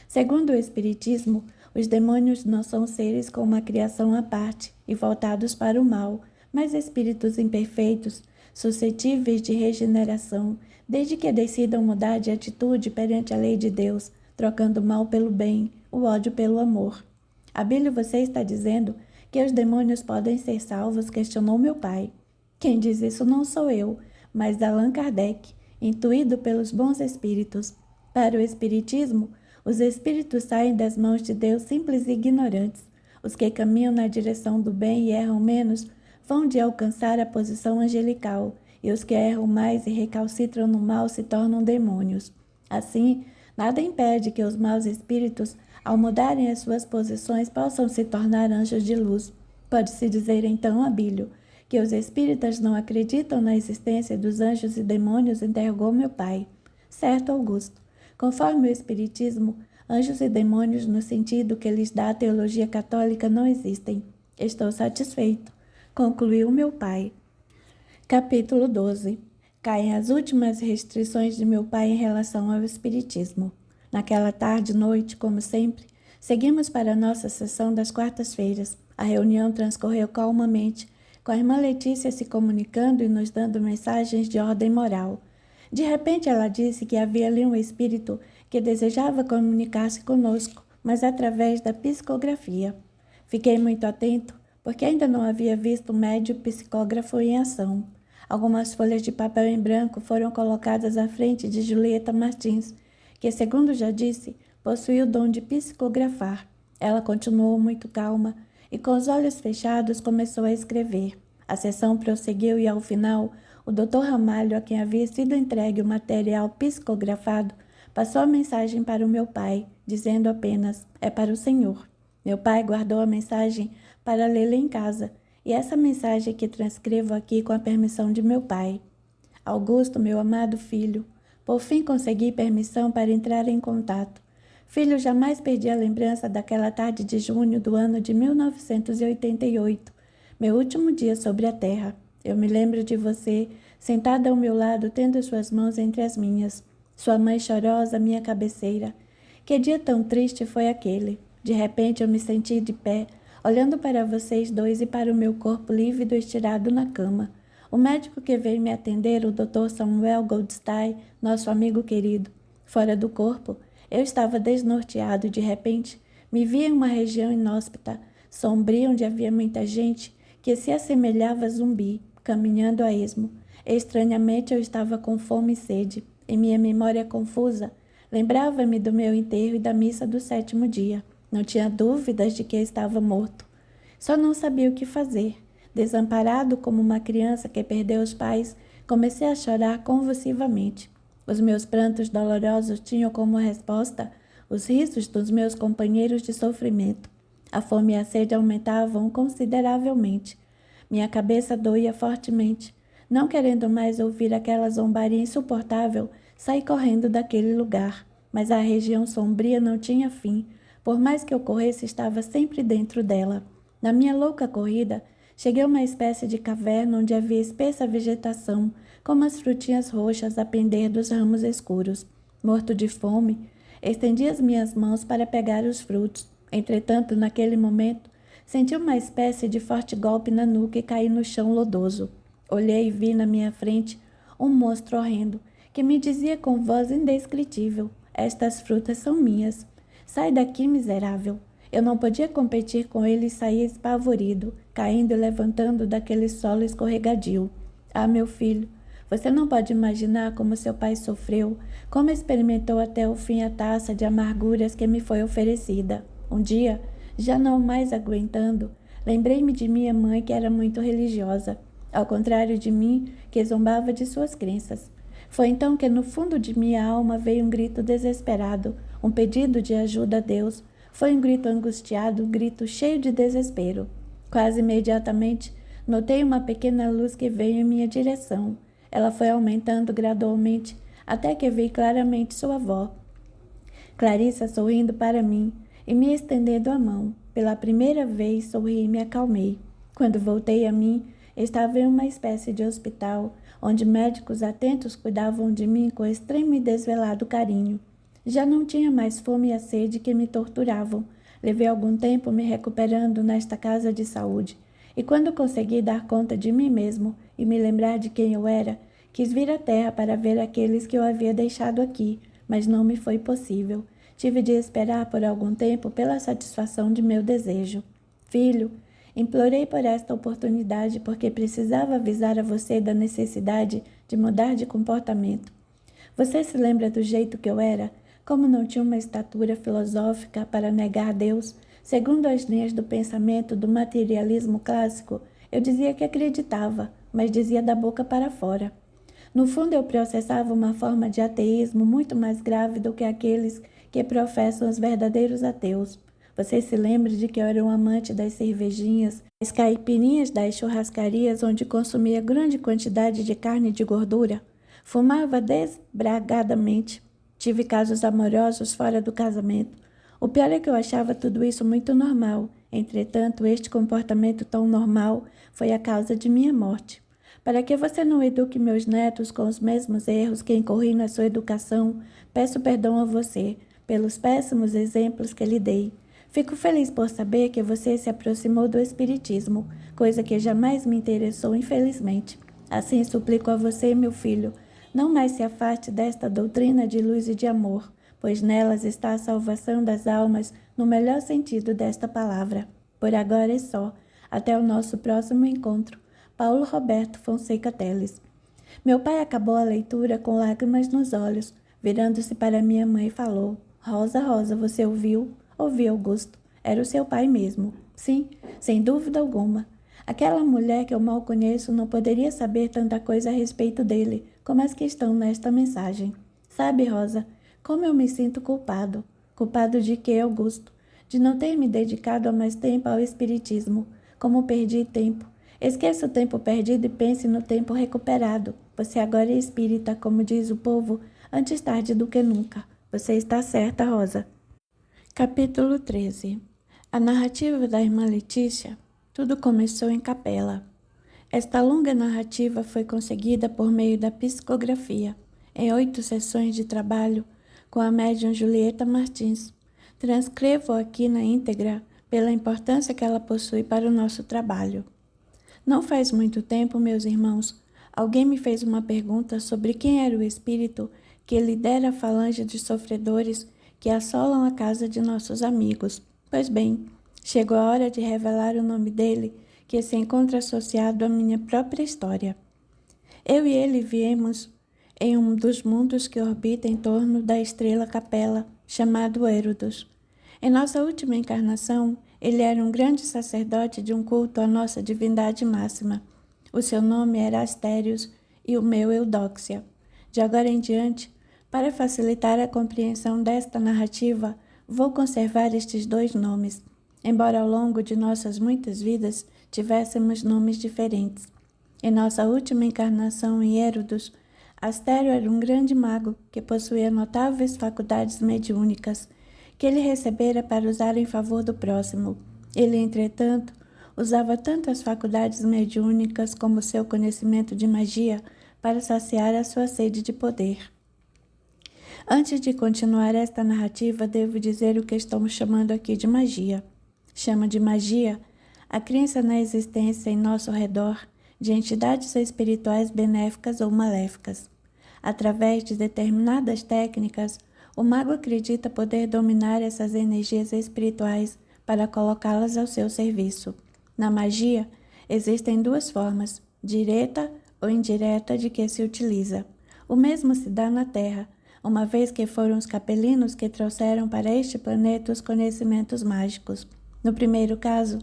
Segundo o Espiritismo, os demônios não são seres com uma criação à parte e voltados para o mal, mas espíritos imperfeitos, suscetíveis de regeneração, desde que decidam mudar de atitude perante a lei de Deus, trocando o mal pelo bem, o ódio pelo amor. Abílio, você está dizendo que os demônios podem ser salvos? Questionou meu pai. Quem diz isso não sou eu, mas Allan Kardec, intuído pelos bons espíritos. Para o Espiritismo, os espíritos saem das mãos de Deus simples e ignorantes. Os que caminham na direção do bem e erram menos vão de alcançar a posição angelical, e os que erram mais e recalcitram no mal se tornam demônios. Assim, nada impede que os maus espíritos, ao mudarem as suas posições, possam se tornar anjos de luz. Pode-se dizer então, Abílio, que os espíritas não acreditam na existência dos anjos e demônios? Interrogou meu pai. Certo, Augusto. Conforme o Espiritismo, anjos e demônios, no sentido que lhes dá a teologia católica, não existem. Estou satisfeito, concluiu meu pai. Capítulo 12. Caem as últimas restrições de meu pai em relação ao Espiritismo. Naquela tarde e noite, como sempre, seguimos para a nossa sessão das quartas-feiras. A reunião transcorreu calmamente, com a irmã Letícia se comunicando e nos dando mensagens de ordem moral. De repente ela disse que havia ali um espírito que desejava comunicar-se conosco, mas através da psicografia. Fiquei muito atento, porque ainda não havia visto um médium psicógrafo em ação. Algumas folhas de papel em branco foram colocadas à frente de Julieta Martins, que, segundo já disse, possuía o dom de psicografar. Ela continuou muito calma e, com os olhos fechados, começou a escrever. A sessão prosseguiu e, ao final, o Dr. Ramalho, a quem havia sido entregue o material psicografado, passou a mensagem para o meu pai, dizendo apenas: é para o senhor. Meu pai guardou a mensagem para lê-la em casa, e essa mensagem que transcrevo aqui com a permissão de meu pai. Augusto, meu amado filho, por fim consegui permissão para entrar em contato. Filho, jamais perdi a lembrança daquela tarde de junho do ano de 1988, meu último dia sobre a terra. Eu me lembro de você, sentada ao meu lado, tendo suas mãos entre as minhas. Sua mãe chorosa à minha cabeceira. Que dia tão triste foi aquele! De repente eu me senti de pé, olhando para vocês dois e para o meu corpo lívido estirado na cama. O médico que veio me atender, o Dr. Samuel Goldstein, nosso amigo querido. Fora do corpo, eu estava desnorteado e de repente me vi em uma região inóspita, sombria, onde havia muita gente que se assemelhava a zumbi, caminhando a esmo. Estranhamente eu estava com fome e sede. Em minha memória confusa, lembrava-me do meu enterro e da missa do 7º dia. Não tinha dúvidas de que estava morto. Só não sabia o que fazer. Desamparado como uma criança que perdeu os pais, comecei a chorar convulsivamente. Os meus prantos dolorosos tinham como resposta os risos dos meus companheiros de sofrimento. A fome e a sede aumentavam consideravelmente. Minha cabeça doía fortemente. Não querendo mais ouvir aquela zombaria insuportável, saí correndo daquele lugar. Mas a região sombria não tinha fim. Por mais que eu corresse, estava sempre dentro dela. Na minha louca corrida, cheguei a uma espécie de caverna onde havia espessa vegetação, como as frutinhas roxas a pender dos ramos escuros. Morto de fome, estendi as minhas mãos para pegar os frutos. Entretanto, naquele momento, senti uma espécie de forte golpe na nuca e caí no chão lodoso. Olhei e vi na minha frente um monstro horrendo, que me dizia com voz indescritível: "Estas frutas são minhas. Sai daqui, miserável." Eu não podia competir com ele e saí espavorido, caindo e levantando daquele solo escorregadio. Ah, meu filho, você não pode imaginar como seu pai sofreu, como experimentou até o fim a taça de amarguras que me foi oferecida. Um dia, já não mais aguentando, lembrei-me de minha mãe, que era muito religiosa, ao contrário de mim, que zombava de suas crenças. Foi então que no fundo de minha alma veio um grito desesperado, um pedido de ajuda a Deus. Foi um grito angustiado, um grito cheio de desespero. Quase imediatamente, notei uma pequena luz que veio em minha direção. Ela foi aumentando gradualmente, até que vi claramente sua avó, Clarissa, sorrindo para mim e me estendendo a mão. Pela primeira vez, sorri e me acalmei. Quando voltei a mim, estava em uma espécie de hospital, onde médicos atentos cuidavam de mim com extremo e desvelado carinho. Já não tinha mais fome e a sede que me torturavam. Levei algum tempo me recuperando nesta casa de saúde, e quando consegui dar conta de mim mesmo e me lembrar de quem eu era, quis vir à terra para ver aqueles que eu havia deixado aqui, mas não me foi possível. Tive de esperar por algum tempo pela satisfação de meu desejo. Filho, implorei por esta oportunidade porque precisava avisar a você da necessidade de mudar de comportamento. Você se lembra do jeito que eu era? Como não tinha uma estatura filosófica para negar Deus, segundo as linhas do pensamento do materialismo clássico, eu dizia que acreditava, mas dizia da boca para fora. No fundo, eu processava uma forma de ateísmo muito mais grave do que aqueles que professam os verdadeiros ateus. Você se lembra de que eu era um amante das cervejinhas, das caipirinhas das churrascarias onde consumia grande quantidade de carne e de gordura? Fumava desbragadamente. Tive casos amorosos fora do casamento. O pior é que eu achava tudo isso muito normal. Entretanto, este comportamento tão normal foi a causa de minha morte. Para que você não eduque meus netos com os mesmos erros que incorri na sua educação, peço perdão a você pelos péssimos exemplos que lhe dei. Fico feliz por saber que você se aproximou do espiritismo, coisa que jamais me interessou, infelizmente. Assim suplico a você, meu filho, não mais se afaste desta doutrina de luz e de amor, pois nelas está a salvação das almas no melhor sentido desta palavra. Por agora é só. Até o nosso próximo encontro. Paulo Roberto Fonseca Teles. Meu pai acabou a leitura com lágrimas nos olhos. Virando-se para minha mãe, falou: "Rosa, Rosa, você ouviu?" Ouvi, Augusto. Era o seu pai mesmo. Sim, sem dúvida alguma. Aquela mulher que eu mal conheço não poderia saber tanta coisa a respeito dele, como as que estão nesta mensagem. Sabe, Rosa, como eu me sinto culpado. Culpado de quê, Augusto? De não ter me dedicado há mais tempo ao espiritismo. Como perdi tempo. Esqueça o tempo perdido e pense no tempo recuperado. Você agora é espírita, como diz o povo, antes tarde do que nunca. Você está certa, Rosa. Capítulo 13. A narrativa da irmã Letícia. Tudo começou em capela. Esta longa narrativa foi conseguida por meio da psicografia, em 8 sessões de trabalho, com a médium Julieta Martins. Transcrevo aqui na íntegra pela importância que ela possui para o nosso trabalho. Não faz muito tempo, meus irmãos, alguém me fez uma pergunta sobre quem era o espírito que lidera a falange de sofredores que assolam a casa de nossos amigos. Pois bem, chegou a hora de revelar o nome dele, que se encontra associado à minha própria história. Eu e ele viemos em um dos mundos que orbita em torno da estrela Capela, chamado Érodos. Em nossa última encarnação, ele era um grande sacerdote de um culto à nossa divindade máxima. O seu nome era Astérios e o meu Eudóxia. De agora em diante, para facilitar a compreensão desta narrativa, vou conservar estes 2 nomes, embora ao longo de nossas muitas vidas tivéssemos nomes diferentes. Em nossa última encarnação em Érodos, Astério era um grande mago que possuía notáveis faculdades mediúnicas, que ele recebera para usar em favor do próximo. Ele, entretanto, usava tanto as faculdades mediúnicas como seu conhecimento de magia para saciar a sua sede de poder. Antes de continuar esta narrativa, devo dizer o que estamos chamando aqui de magia. Chama de magia a crença na existência em nosso redor de entidades espirituais benéficas ou maléficas. Através de determinadas técnicas, o mago acredita poder dominar essas energias espirituais para colocá-las ao seu serviço. Na magia, existem 2 formas, direta ou indireta, de que se utiliza. O mesmo se dá na Terra, uma vez que foram os capelinos que trouxeram para este planeta os conhecimentos mágicos. No primeiro caso,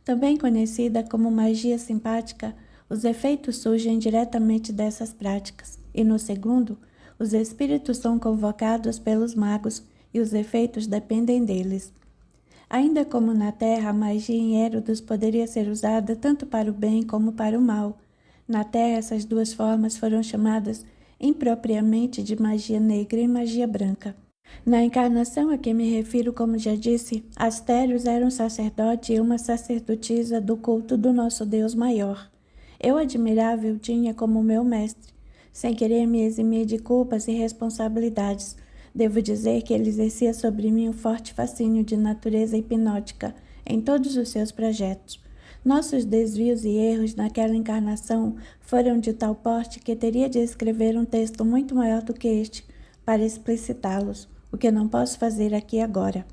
também conhecida como magia simpática, os efeitos surgem diretamente dessas práticas, e no segundo, os espíritos são convocados pelos magos e os efeitos dependem deles. Ainda como na Terra, a magia em Érodos poderia ser usada tanto para o bem como para o mal. Na Terra, essas 2 formas foram chamadas impropriamente de magia negra e magia branca. Na encarnação a que me refiro, como já disse, Astérios era um sacerdote e uma sacerdotisa do culto do nosso Deus maior. Eu admirava e o tinha como meu mestre, sem querer me eximir de culpas e responsabilidades. Devo dizer que ele exercia sobre mim um forte fascínio de natureza hipnótica em todos os seus projetos. Nossos desvios e erros naquela encarnação foram de tal porte que teria de escrever um texto muito maior do que este para explicitá-los, o que não posso fazer aqui agora.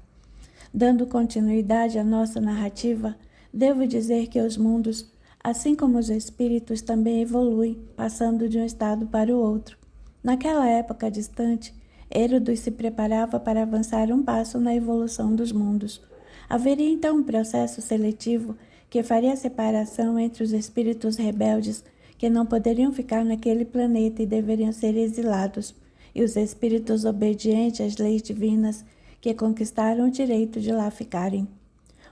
Dando continuidade à nossa narrativa, devo dizer que os mundos, assim como os espíritos, também evoluem, passando de um estado para o outro. Naquela época distante, Érodos se preparava para avançar um passo na evolução dos mundos. Haveria então um processo seletivo que faria a separação entre os espíritos rebeldes que não poderiam ficar naquele planeta e deveriam ser exilados, e os espíritos obedientes às leis divinas que conquistaram o direito de lá ficarem.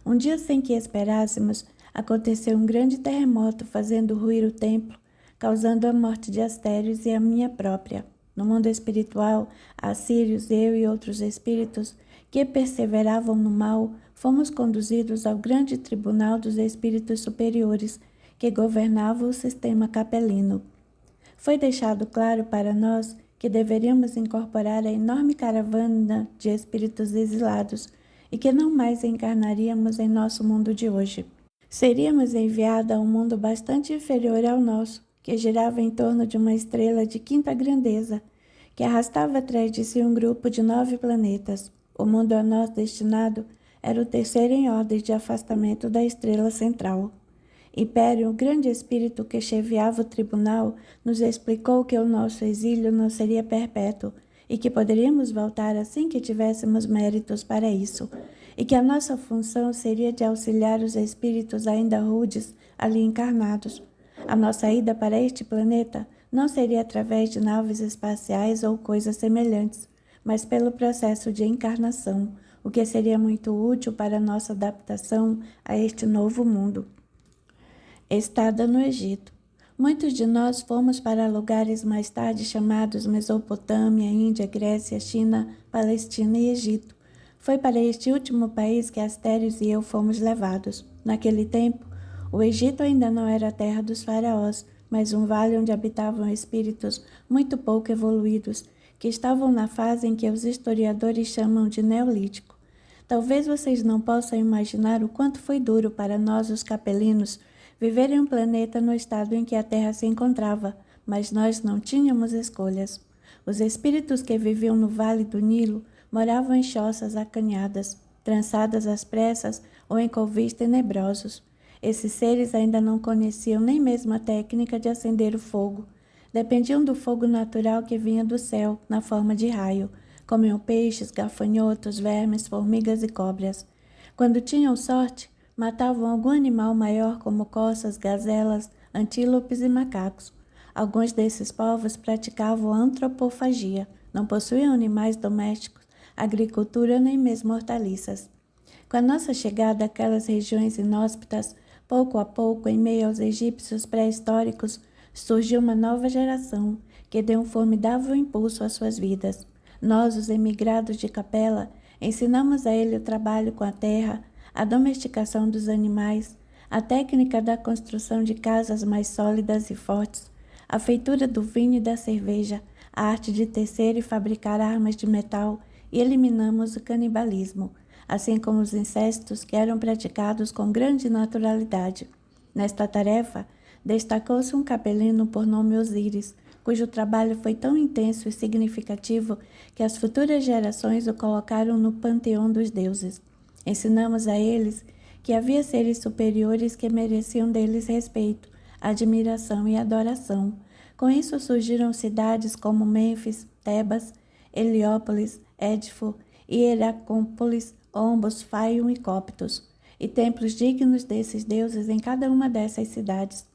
Um dia sem que esperássemos, aconteceu um grande terremoto fazendo ruir o templo, causando a morte de Astérios e a minha própria. No mundo espiritual, Assírios, eu e outros espíritos que perseveravam no mal, fomos conduzidos ao grande tribunal dos espíritos superiores, que governava o sistema capelino. Foi deixado claro para nós que deveríamos incorporar a enorme caravana de espíritos exilados e que não mais encarnaríamos em nosso mundo de hoje. Seríamos enviados a um mundo bastante inferior ao nosso, que girava em torno de uma estrela de 5ª grandeza, que arrastava atrás de si um grupo de 9 planetas. O mundo a nós destinado era o 3º em ordem de afastamento da estrela central. Hipério, o grande espírito que chefiava o tribunal, nos explicou que o nosso exílio não seria perpétuo e que poderíamos voltar assim que tivéssemos méritos para isso, e que a nossa função seria de auxiliar os espíritos ainda rudes ali encarnados. A nossa ida para este planeta não seria através de naves espaciais ou coisas semelhantes, mas pelo processo de encarnação, o que seria muito útil para nossa adaptação a este novo mundo. Estada no Egito. Muitos de nós fomos para lugares mais tarde chamados Mesopotâmia, Índia, Grécia, China, Palestina e Egito. Foi para este último país que Astérios e eu fomos levados. Naquele tempo, o Egito ainda não era a terra dos faraós, mas um vale onde habitavam espíritos muito pouco evoluídos, que estavam na fase em que os historiadores chamam de Neolítico. Talvez vocês não possam imaginar o quanto foi duro para nós, os capelinos, viver em um planeta no estado em que a Terra se encontrava, mas nós não tínhamos escolhas. Os espíritos que viviam no Vale do Nilo moravam em choças acanhadas, trançadas às pressas ou em covis tenebrosos. Esses seres ainda não conheciam nem mesmo a técnica de acender o fogo. Dependiam do fogo natural que vinha do céu, na forma de raio. Comiam peixes, gafanhotos, vermes, formigas e cobras. Quando tinham sorte, matavam algum animal maior como coças, gazelas, antílopes e macacos. Alguns desses povos praticavam antropofagia, não possuíam animais domésticos, agricultura nem mesmo hortaliças. Com a nossa chegada àquelas regiões inóspitas, pouco a pouco, em meio aos egípcios pré-históricos, surgiu uma nova geração que deu um formidável impulso às suas vidas. Nós, os emigrados de Capela, ensinamos a ele o trabalho com a terra, a domesticação dos animais, a técnica da construção de casas mais sólidas e fortes, a feitura do vinho e da cerveja, a arte de tecer e fabricar armas de metal, e eliminamos o canibalismo, assim como os incestos que eram praticados com grande naturalidade. Nesta tarefa, destacou-se um capelino por nome Osíris, cujo trabalho foi tão intenso e significativo que as futuras gerações o colocaram no panteão dos deuses. Ensinamos a eles que havia seres superiores que mereciam deles respeito, admiração e adoração. Com isso surgiram cidades como Mênfis, Tebas, Heliópolis, Édifo, Hieracópolis, Ombos, Faium e Coptos, e templos dignos desses deuses em cada uma dessas cidades.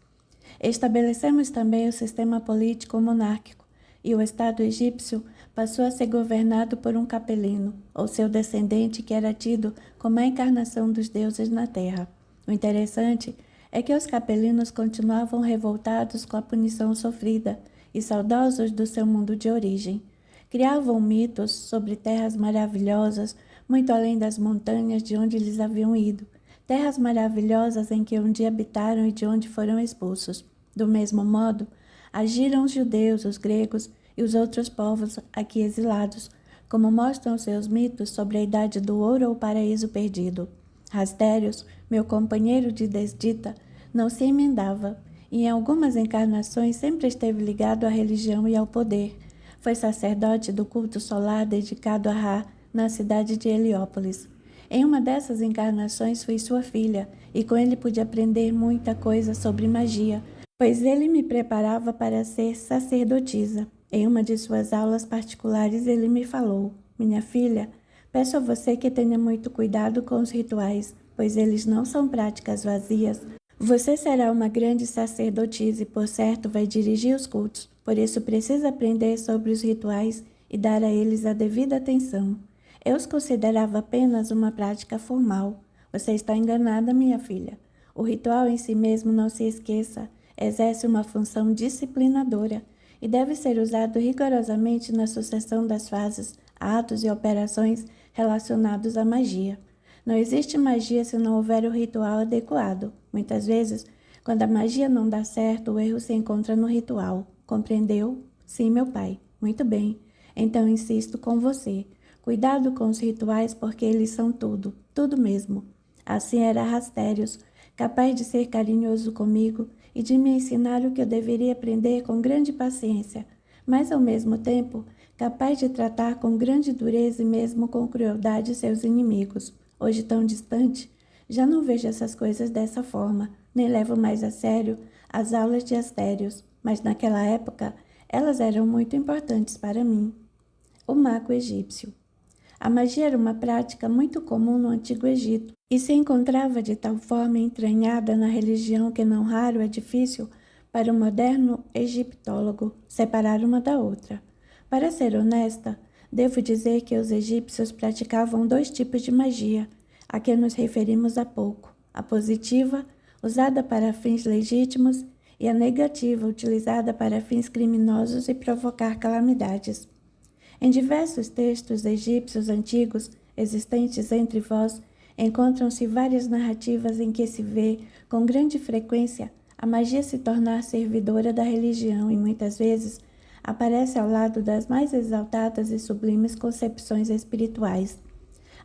Estabelecemos também o sistema político monárquico, e o Estado egípcio passou a ser governado por um capelino, ou seu descendente, que era tido como a encarnação dos deuses na terra. O interessante é que os capelinos continuavam revoltados com a punição sofrida e saudosos do seu mundo de origem. Criavam mitos sobre terras maravilhosas, muito além das montanhas de onde eles haviam ido, terras maravilhosas em que um dia habitaram e de onde foram expulsos. Do mesmo modo, agiram os judeus, os gregos e os outros povos aqui exilados, como mostram seus mitos sobre a idade do ouro ou paraíso perdido. Rastérios, meu companheiro de desdita, não se emendava, e em algumas encarnações sempre esteve ligado à religião e ao poder. Foi sacerdote do culto solar dedicado a Ra, na cidade de Heliópolis. Em uma dessas encarnações fui sua filha, e com ele pude aprender muita coisa sobre magia, pois ele me preparava para ser sacerdotisa. Em uma de suas aulas particulares ele me falou: minha filha, peço a você que tenha muito cuidado com os rituais, pois eles não são práticas vazias. Você será uma grande sacerdotisa e, por certo, vai dirigir os cultos. Por isso precisa aprender sobre os rituais e dar a eles a devida atenção. Eu os considerava apenas uma prática formal. Você está enganada, minha filha. O ritual em si mesmo, não se esqueça, exerce uma função disciplinadora e deve ser usado rigorosamente na sucessão das fases, atos e operações relacionados à magia. Não existe magia se não houver o ritual adequado. Muitas vezes, quando a magia não dá certo, o erro se encontra no ritual. Compreendeu? Sim, meu pai. Muito bem. Então insisto com você. Cuidado com os rituais, porque eles são tudo, tudo mesmo. Assim era Rastérios, capaz de ser carinhoso comigo e de me ensinar o que eu deveria aprender com grande paciência, mas ao mesmo tempo capaz de tratar com grande dureza e mesmo com crueldade seus inimigos. Hoje tão distante, já não vejo essas coisas dessa forma, nem levo mais a sério as aulas de Astérios, mas naquela época elas eram muito importantes para mim. O mago egípcio. A magia era uma prática muito comum no Antigo Egito e se encontrava de tal forma entranhada na religião que não raro é difícil para o moderno egiptólogo separar uma da outra. Para ser honesta, devo dizer que os egípcios praticavam dois tipos de magia, a que nos referimos há pouco: a positiva, usada para fins legítimos, e a negativa, utilizada para fins criminosos e provocar calamidades. Em diversos textos egípcios antigos existentes entre vós, encontram-se várias narrativas em que se vê, com grande frequência, a magia se tornar servidora da religião e muitas vezes aparece ao lado das mais exaltadas e sublimes concepções espirituais.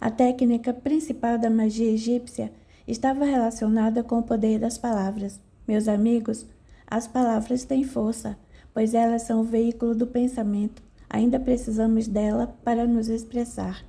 A técnica principal da magia egípcia estava relacionada com o poder das palavras. Meus amigos, as palavras têm força, pois elas são o veículo do pensamento. Ainda precisamos dela para nos expressar.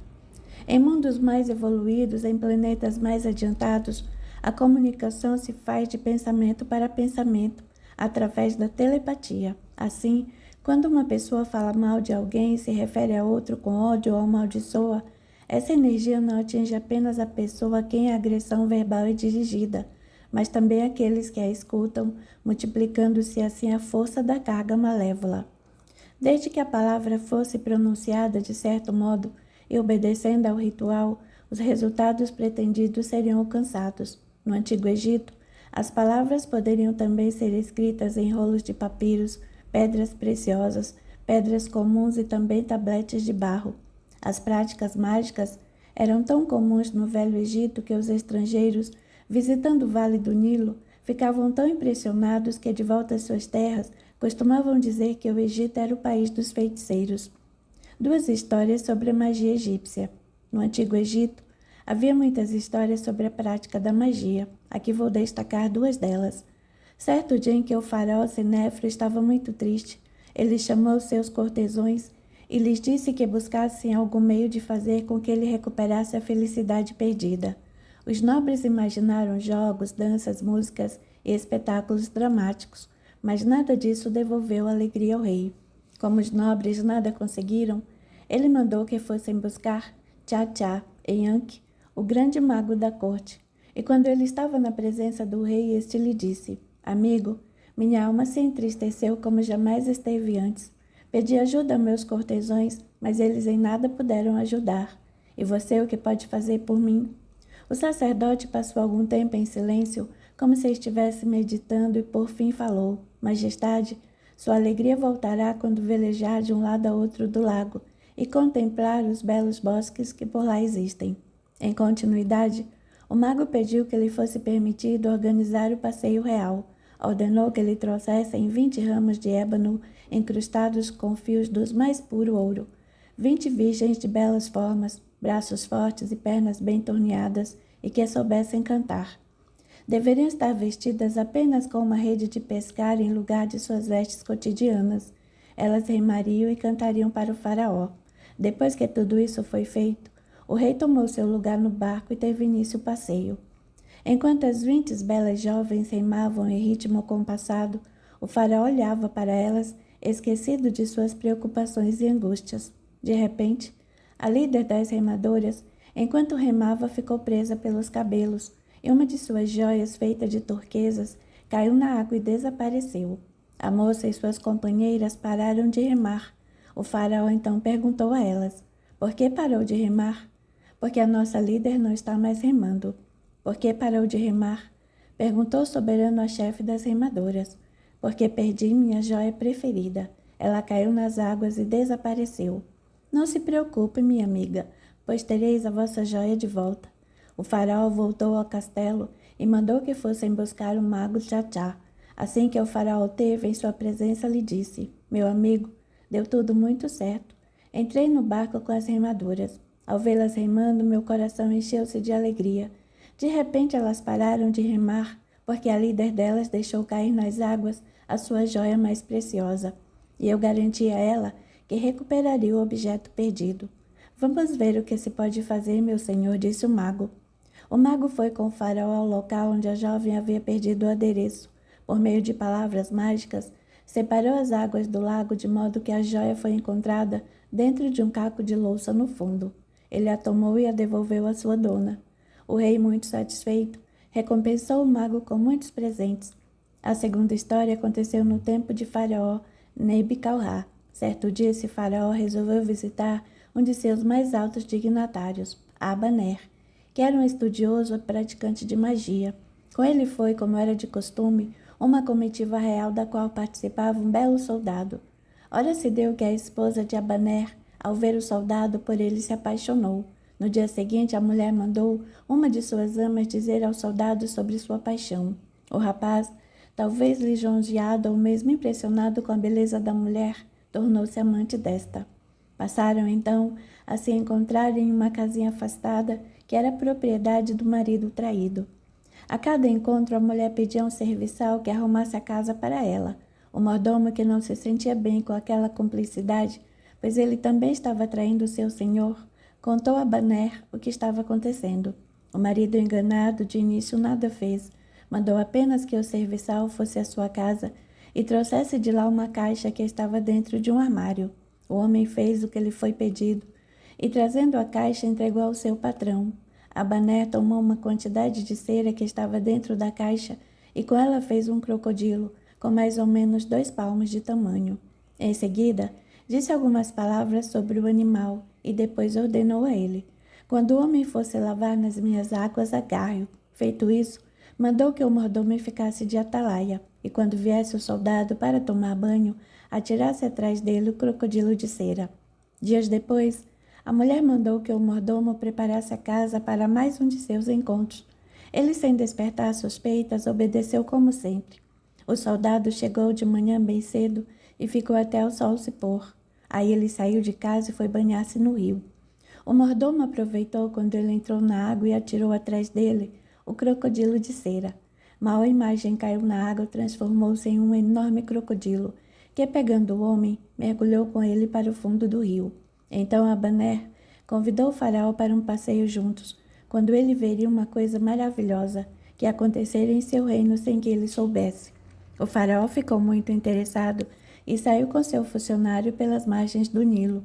Em mundos mais evoluídos, em planetas mais adiantados, a comunicação se faz de pensamento para pensamento, através da telepatia. Assim, quando uma pessoa fala mal de alguém e se refere a outro com ódio ou amaldiçoa, essa energia não atinge apenas a pessoa a quem a agressão verbal é dirigida, mas também aqueles que a escutam, multiplicando-se assim a força da carga malévola. Desde que a palavra fosse pronunciada de certo modo e obedecendo ao ritual, os resultados pretendidos seriam alcançados. No Antigo Egito, as palavras poderiam também ser escritas em rolos de papiros, pedras preciosas, pedras comuns e também tabletes de barro. As práticas mágicas eram tão comuns no Velho Egito que os estrangeiros, visitando o Vale do Nilo, ficavam tão impressionados que, de volta às suas terras, costumavam dizer que o Egito era o país dos feiticeiros. Duas histórias sobre a magia egípcia. No Antigo Egito, havia muitas histórias sobre a prática da magia. Aqui vou destacar duas delas. Certo dia em que o faraó Senéfrio estava muito triste, ele chamou seus cortesões e lhes disse que buscassem algum meio de fazer com que ele recuperasse a felicidade perdida. Os nobres imaginaram jogos, danças, músicas e espetáculos dramáticos, mas nada disso devolveu alegria ao rei. Como os nobres nada conseguiram, ele mandou que fossem buscar Tchá-Tchá, em Anki, o grande mago da corte. E quando ele estava na presença do rei, este lhe disse: Amigo, minha alma se entristeceu como jamais esteve antes. Pedi ajuda a meus cortesões, mas eles em nada puderam ajudar. E você o que pode fazer por mim? O sacerdote passou algum tempo em silêncio, como se estivesse meditando, e por fim falou: Majestade, sua alegria voltará quando velejar de um lado a outro do lago e contemplar os belos bosques que por lá existem. Em continuidade, o mago pediu que lhe fosse permitido organizar o passeio real. Ordenou que lhe trouxessem 20 ramos de ébano incrustados com fios dos mais puro ouro, 20 virgens de belas formas, braços fortes e pernas bem torneadas e que soubessem cantar. Deveriam estar vestidas apenas com uma rede de pescar em lugar de suas vestes cotidianas. Elas remariam e cantariam para o faraó. Depois que tudo isso foi feito, o rei tomou seu lugar no barco e teve início o passeio. Enquanto as 20 belas jovens remavam em ritmo compassado, o faraó olhava para elas, esquecido de suas preocupações e angústias. De repente, a líder das remadoras, enquanto remava, ficou presa pelos cabelos, e uma de suas joias, feita de turquesas, caiu na água e desapareceu. A moça e suas companheiras pararam de remar. O faraó então perguntou a elas: Por que parou de remar? Porque a nossa líder não está mais remando. Por que parou de remar? Perguntou o soberano a chefe das remadoras. Porque perdi minha joia preferida. Ela caiu nas águas e desapareceu. Não se preocupe, minha amiga, pois tereis a vossa joia de volta. O faraó voltou ao castelo e mandou que fossem buscar o mago Tchá-Tchá. Assim que o faraó o teve em sua presença, lhe disse: Meu amigo, deu tudo muito certo. Entrei no barco com as remadoras. Ao vê-las remando, meu coração encheu-se de alegria. De repente elas pararam de remar, porque a líder delas deixou cair nas águas a sua joia mais preciosa, e eu garanti a ela que recuperaria o objeto perdido. Vamos ver o que se pode fazer, meu senhor, disse o mago. O mago foi com o faraó ao local onde a jovem havia perdido o adereço. Por meio de palavras mágicas, separou as águas do lago de modo que a joia foi encontrada dentro de um caco de louça no fundo. Ele a tomou e a devolveu à sua dona. O rei, muito satisfeito, recompensou o mago com muitos presentes. A segunda história aconteceu no tempo de faraó Nebi-Cauá. Certo dia, esse faraó resolveu visitar um de seus mais altos dignatários, Abaner, que era um estudioso e praticante de magia. Com ele foi, como era de costume, uma comitiva real da qual participava um belo soldado. Ora se deu que a esposa de Abaner, ao ver o soldado, por ele se apaixonou. No dia seguinte, a mulher mandou uma de suas amas dizer aos soldados sobre sua paixão. O rapaz, talvez lisonjeado ou mesmo impressionado com a beleza da mulher, tornou-se amante desta. Passaram, então, a se encontrar em uma casinha afastada que era propriedade do marido traído. A cada encontro, a mulher pedia a um serviçal que arrumasse a casa para ela. O mordomo, que não se sentia bem com aquela cumplicidade, pois ele também estava traindo seu senhor, contou a Baner o que estava acontecendo. O marido, enganado, de início nada fez. Mandou apenas que o serviçal fosse à sua casa e trouxesse de lá uma caixa que estava dentro de um armário. O homem fez o que lhe foi pedido e, trazendo a caixa, entregou ao seu patrão. A Baner tomou uma quantidade de cera que estava dentro da caixa e com ela fez um crocodilo com mais ou menos 2 palmos de tamanho. Em seguida, disse algumas palavras sobre o animal e depois ordenou a ele: quando o homem fosse lavar nas minhas águas, agarre-o. Feito isso, mandou que o mordomo ficasse de atalaia e, quando viesse o soldado para tomar banho, atirasse atrás dele o crocodilo de cera. Dias depois, a mulher mandou que o mordomo preparasse a casa para mais um de seus encontros. Ele, sem despertar suspeitas, obedeceu como sempre. O soldado chegou de manhã bem cedo e ficou até o sol se pôr. Aí ele saiu de casa e foi banhar-se no rio. O mordomo aproveitou quando ele entrou na água e atirou atrás dele o crocodilo de cera. Mal a imagem caiu na água, transformou-se em um enorme crocodilo, que, pegando o homem, mergulhou com ele para o fundo do rio. Então a Baner convidou o faraó para um passeio juntos, quando ele veria uma coisa maravilhosa que acontecera em seu reino sem que ele soubesse. O faraó ficou muito interessado e saiu com seu funcionário pelas margens do Nilo.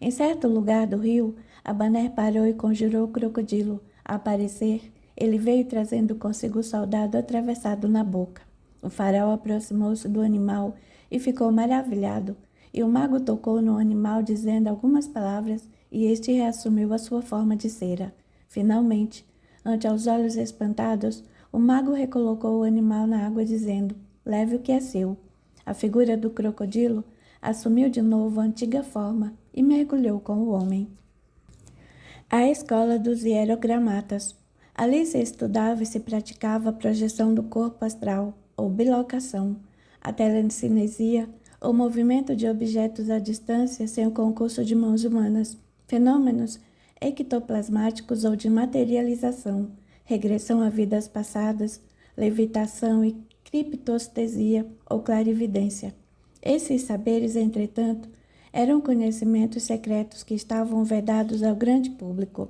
Em certo lugar do rio, a Baner parou e conjurou o crocodilo a aparecer. Ele veio trazendo consigo o soldado atravessado na boca. O faraó aproximou-se do animal e ficou maravilhado, e o mago tocou no animal dizendo algumas palavras e este reassumiu a sua forma de cera. Finalmente, ante os olhos espantados, o mago recolocou o animal na água dizendo: leve o que é seu. A figura do crocodilo assumiu de novo a antiga forma e mergulhou com o homem. A escola dos hierogramatas. Ali se estudava e se praticava a projeção do corpo astral, ou bilocação, a telecinesia, ou movimento de objetos à distância sem o concurso de mãos humanas, fenômenos ectoplasmáticos ou de materialização, regressão a vidas passadas, levitação e criptostesia ou clarividência. Esses saberes, entretanto, eram conhecimentos secretos que estavam vedados ao grande público.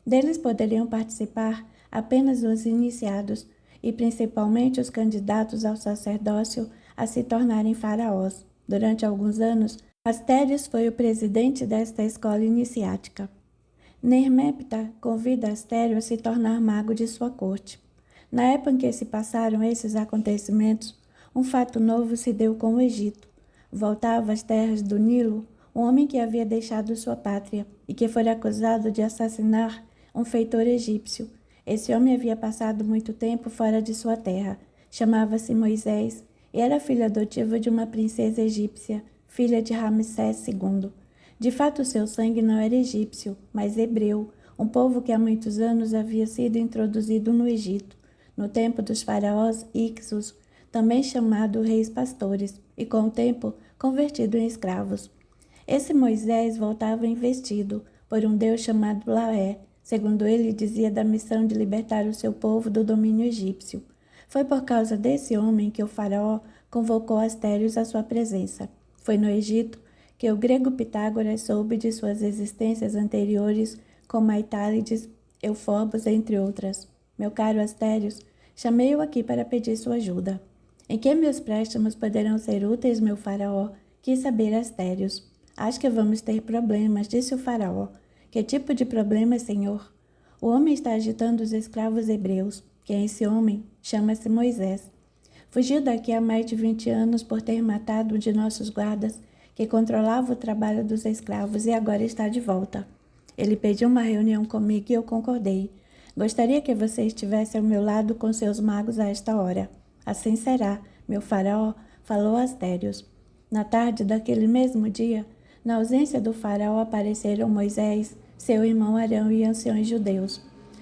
Deles poderiam participar apenas os iniciados e principalmente os candidatos ao sacerdócio a se tornarem faraós. Durante alguns anos, Astérios foi o presidente desta escola iniciática. Nermepta convida Astério a se tornar mago de sua corte. Na época em que se passaram esses acontecimentos, um fato novo se deu com o Egito. Voltava às terras do Nilo um homem que havia deixado sua pátria e que foi acusado de assassinar um feitor egípcio. Esse homem havia passado muito tempo fora de sua terra. Chamava-se Moisés e era filho adotivo de uma princesa egípcia, filha de Ramsés II. De fato, seu sangue não era egípcio, mas hebreu, um povo que há muitos anos havia sido introduzido no Egito, no tempo dos faraós Ixos, também chamado reis pastores, e com o tempo convertido em escravos. Esse Moisés voltava investido por um deus chamado Laé, segundo ele dizia da missão de libertar o seu povo do domínio egípcio. Foi por causa desse homem que o faraó convocou Astérios à sua presença. Foi no Egito que o grego Pitágoras soube de suas existências anteriores, como a Itálides, Eufóbos, entre outras. Meu caro Astérios, chamei-o aqui para pedir sua ajuda. Em que meus préstimos poderão ser úteis, meu faraó? Quis saber Astérios. Acho que vamos ter problemas, disse o faraó. Que tipo de problemas, senhor? O homem está agitando os escravos hebreus. Quem é esse homem? Chama-se Moisés. Fugiu daqui há mais de 20 anos por ter matado um de nossos guardas, que controlava o trabalho dos escravos, e agora está de volta. Ele pediu uma reunião comigo e eu concordei. Gostaria que você estivesse ao meu lado com seus magos a esta hora. Assim será, meu faraó, falou Astérios. Na tarde daquele mesmo dia, na ausência do faraó, apareceram Moisés, seu irmão Arão e anciões judeus.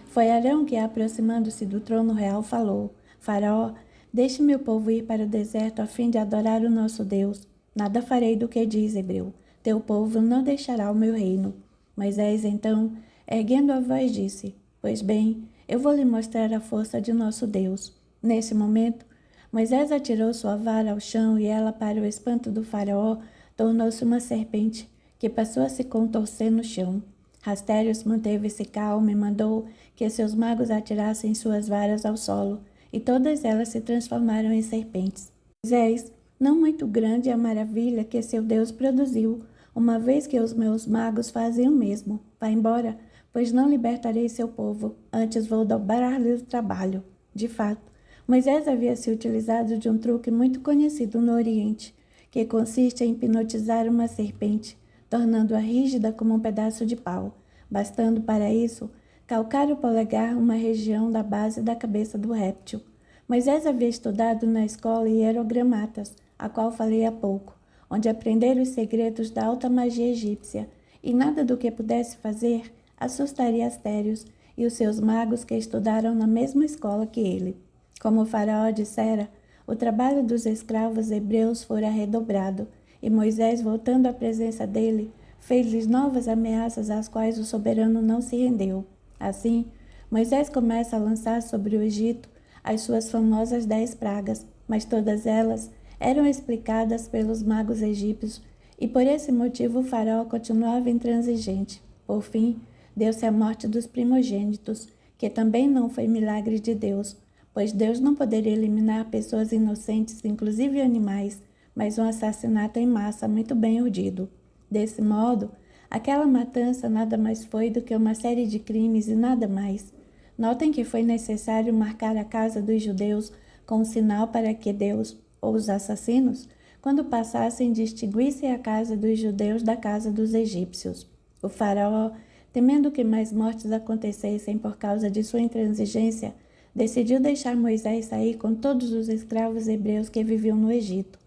Foi Arão que, aproximando-se do trono real, falou: Faraó, deixe meu povo ir para o deserto a fim de adorar o nosso Deus. Nada farei do que diz Hebreu. Teu povo não deixará o meu reino. Moisés, então, erguendo a voz, disse: Pois bem, eu vou lhe mostrar a força de nosso Deus. Nesse momento, Moisés atirou sua vara ao chão e ela, para o espanto do faraó, tornou-se uma serpente, que passou a se contorcer no chão. Rastérios manteve-se calmo e mandou que seus magos atirassem suas varas ao solo, e todas elas se transformaram em serpentes. Moisés, não muito grande a maravilha que seu Deus produziu, uma vez que os meus magos fazem o mesmo. Vá embora, pois não libertarei seu povo, antes vou dobrar-lhe o trabalho. De fato, Moisés havia se utilizado de um truque muito conhecido no Oriente, que consiste em hipnotizar uma serpente, tornando-a rígida como um pedaço de pau, bastando para isso calcar o polegar uma região da base da cabeça do réptil. Moisés havia estudado na escola hierogrammatas, a qual falei há pouco, onde aprendera os segredos da alta magia egípcia, e nada do que pudesse fazer assustaria Astérios e os seus magos que estudaram na mesma escola que ele. Como o faraó dissera, o trabalho dos escravos hebreus fora redobrado, e Moisés, voltando à presença dele, fez-lhes novas ameaças às quais o soberano não se rendeu. Assim, Moisés começa a lançar sobre o Egito as suas famosas 10 pragas, mas todas elas eram explicadas pelos magos egípcios, e por esse motivo o faraó continuava intransigente. Por fim, deu-se a morte dos primogênitos, que também não foi milagre de Deus, pois Deus não poderia eliminar pessoas inocentes, inclusive animais, mas um assassinato em massa muito bem urdido. Desse modo, aquela matança nada mais foi do que uma série de crimes e nada mais. Notem que foi necessário marcar a casa dos judeus com um sinal para que Deus, ou os assassinos, quando passassem, distinguissem a casa dos judeus da casa dos egípcios. O faraó, temendo que mais mortes acontecessem por causa de sua intransigência, decidiu deixar Moisés sair com todos os escravos hebreus que viviam no Egito.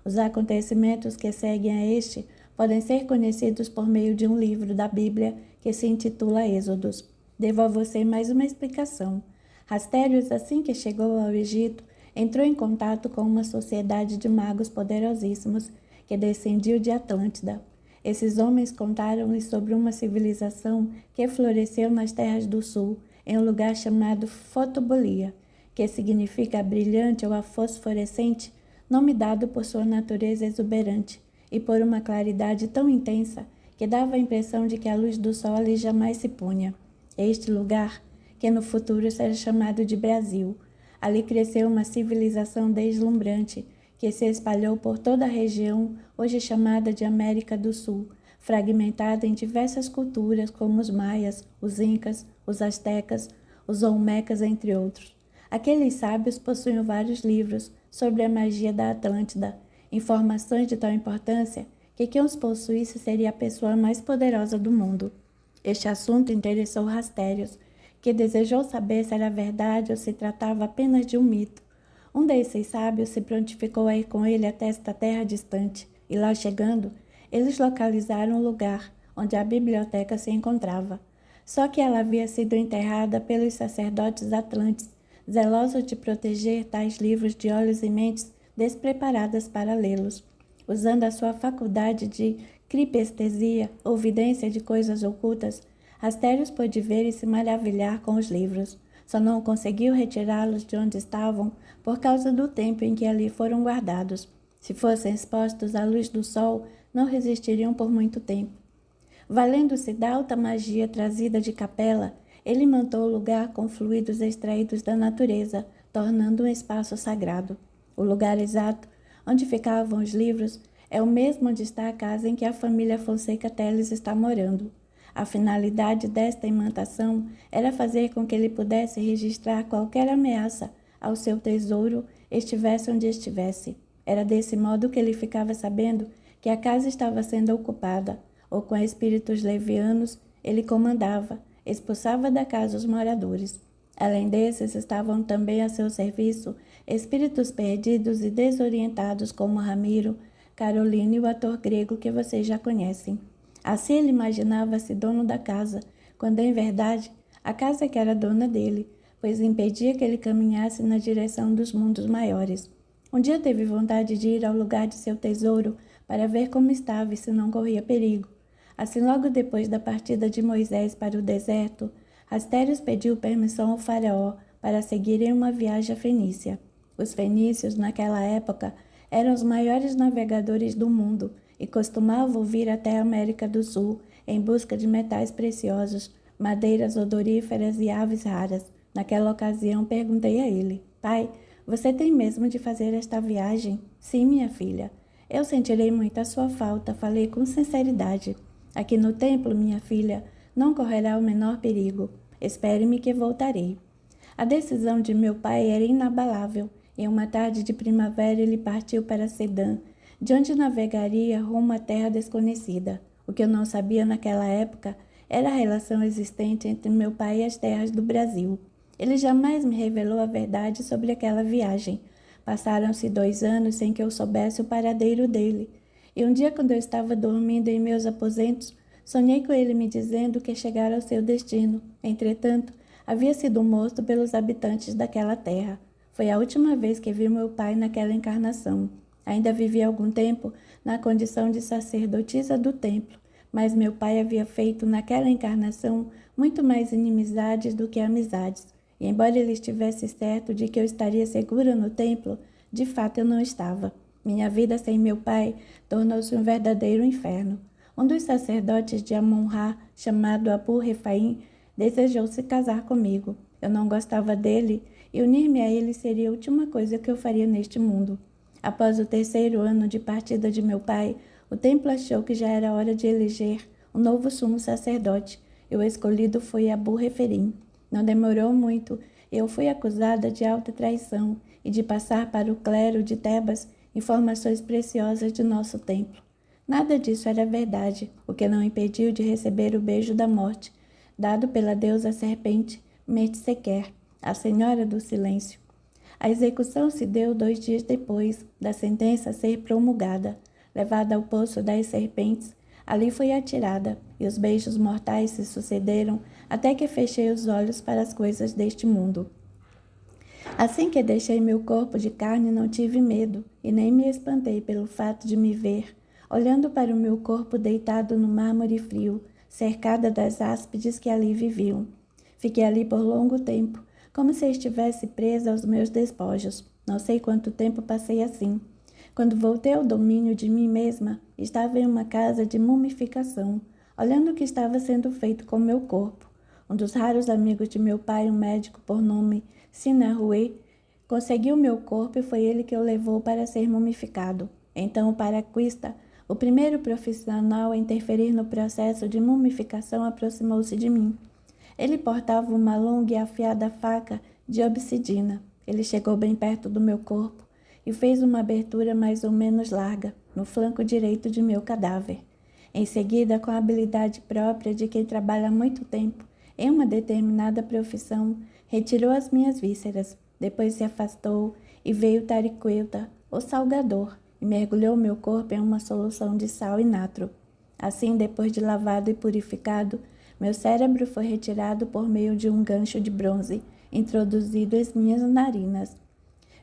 Os acontecimentos que seguem a este podem ser conhecidos por meio de um livro da Bíblia que se intitula Êxodos. Devo a você mais uma explicação. Rastérios, assim que chegou ao Egito, entrou em contato com uma sociedade de magos poderosíssimos que descendiu de Atlântida. Esses homens contaram-lhe sobre uma civilização que floresceu nas terras do sul, em um lugar chamado Fotobolia, que significa a brilhante ou a fosforescente, nome dado por sua natureza exuberante e por uma claridade tão intensa que dava a impressão de que a luz do sol ali jamais se punha. Este lugar, que no futuro será chamado de Brasil, ali cresceu uma civilização deslumbrante que se espalhou por toda a região hoje chamada de América do Sul, fragmentada em diversas culturas como os maias, os incas, os astecas, os olmecas, entre outros. Aqueles sábios possuíam vários livros sobre a magia da Atlântida, informações de tal importância que quem os possuísse seria a pessoa mais poderosa do mundo. Este assunto interessou Rastérios, que desejou saber se era verdade ou se tratava apenas de um mito. Um desses sábios se prontificou a ir com ele até esta terra distante, e lá chegando, eles localizaram o lugar onde a biblioteca se encontrava. Só que ela havia sido enterrada pelos sacerdotes atlantes, zelosos de proteger tais livros de olhos e mentes despreparadas para lê-los. Usando a sua faculdade de cripestesia, ou vidência de coisas ocultas, Rastérios pôde ver e se maravilhar com os livros. Só não conseguiu retirá-los de onde estavam por causa do tempo em que ali foram guardados. Se fossem expostos à luz do sol, não resistiriam por muito tempo. Valendo-se da alta magia trazida de Capela, ele mantou o lugar com fluidos extraídos da natureza, tornando um espaço sagrado. O lugar exato onde ficavam os livros é o mesmo onde está a casa em que a família Fonseca Teles está morando. A finalidade desta imantação era fazer com que ele pudesse registrar qualquer ameaça ao seu tesouro, estivesse onde estivesse. Era desse modo que ele ficava sabendo que a casa estava sendo ocupada, ou com espíritos levianos ele comandava, expulsava da casa os moradores. Além desses, estavam também a seu serviço espíritos perdidos e desorientados como Ramiro, Carolina e o ator grego que vocês já conhecem. Assim ele imaginava-se dono da casa, quando em verdade a casa que era dona dele, pois impedia que ele caminhasse na direção dos mundos maiores. Um dia teve vontade de ir ao lugar de seu tesouro para ver como estava e se não corria perigo. Assim, logo depois da partida de Moisés para o deserto, Astérios pediu permissão ao faraó para seguirem uma viagem à Fenícia. Os fenícios, naquela época, eram os maiores navegadores do mundo e costumavam vir até a América do Sul em busca de metais preciosos, madeiras odoríferas e aves raras. Naquela ocasião, perguntei a ele: Pai, você tem mesmo de fazer esta viagem? Sim, minha filha. Eu sentirei muito a sua falta, falei com sinceridade. Aqui no templo, minha filha, não correrá o menor perigo. Espere-me que voltarei. A decisão de meu pai era inabalável. Em uma tarde de primavera, ele partiu para Sedã, de onde navegaria rumo à terra desconhecida. O que eu não sabia naquela época era a relação existente entre meu pai e as terras do Brasil. Ele jamais me revelou a verdade sobre aquela viagem. Passaram-se 2 anos sem que eu soubesse o paradeiro dele. E um dia, quando eu estava dormindo em meus aposentos, sonhei com ele me dizendo que chegara ao seu destino. Entretanto, havia sido morto pelos habitantes daquela terra. Foi a última vez que vi meu pai naquela encarnação. Ainda vivi algum tempo na condição de sacerdotisa do templo, mas meu pai havia feito naquela encarnação muito mais inimizades do que amizades. E embora ele estivesse certo de que eu estaria segura no templo, de fato eu não estava. Minha vida sem meu pai tornou-se um verdadeiro inferno. Um dos sacerdotes de Amon-Ra, chamado Abu Refaim, desejou se casar comigo. Eu não gostava dele e unir-me a ele seria a última coisa que eu faria neste mundo. Após o 3º ano de partida de meu pai, o templo achou que já era hora de eleger um novo sumo sacerdote, e o escolhido foi Abu Referim. Não demorou muito, eu fui acusada de alta traição e de passar para o clero de Tebas informações preciosas de nosso templo. Nada disso era verdade, o que não impediu de receber o beijo da morte, dado pela deusa serpente Metsequer, a Senhora do Silêncio. A execução se deu 2 dias depois da sentença ser promulgada. Levada ao Poço das Serpentes, ali fui atirada, e os beijos mortais se sucederam até que fechei os olhos para as coisas deste mundo. Assim que deixei meu corpo de carne, não tive medo, e nem me espantei pelo fato de me ver, olhando para o meu corpo deitado no mármore frio, cercada das áspides que ali viviam. Fiquei ali por longo tempo, como se estivesse presa aos meus despojos. Não sei quanto tempo passei assim. Quando voltei ao domínio de mim mesma, estava em uma casa de mumificação, olhando o que estava sendo feito com meu corpo. Um dos raros amigos de meu pai, um médico por nome Sinarue, conseguiu meu corpo e foi ele que o levou para ser mumificado. Então o paraquista, o primeiro profissional a interferir no processo de mumificação, aproximou-se de mim. Ele portava uma longa e afiada faca de obsidiana. Ele chegou bem perto do meu corpo e fez uma abertura mais ou menos larga no flanco direito de meu cadáver. Em seguida, com a habilidade própria de quem trabalha há muito tempo em uma determinada profissão, retirou as minhas vísceras. Depois se afastou e veio Tariqueuta, o salgador, e mergulhou meu corpo em uma solução de sal e natro. Assim, depois de lavado e purificado, meu cérebro foi retirado por meio de um gancho de bronze, introduzido às minhas narinas.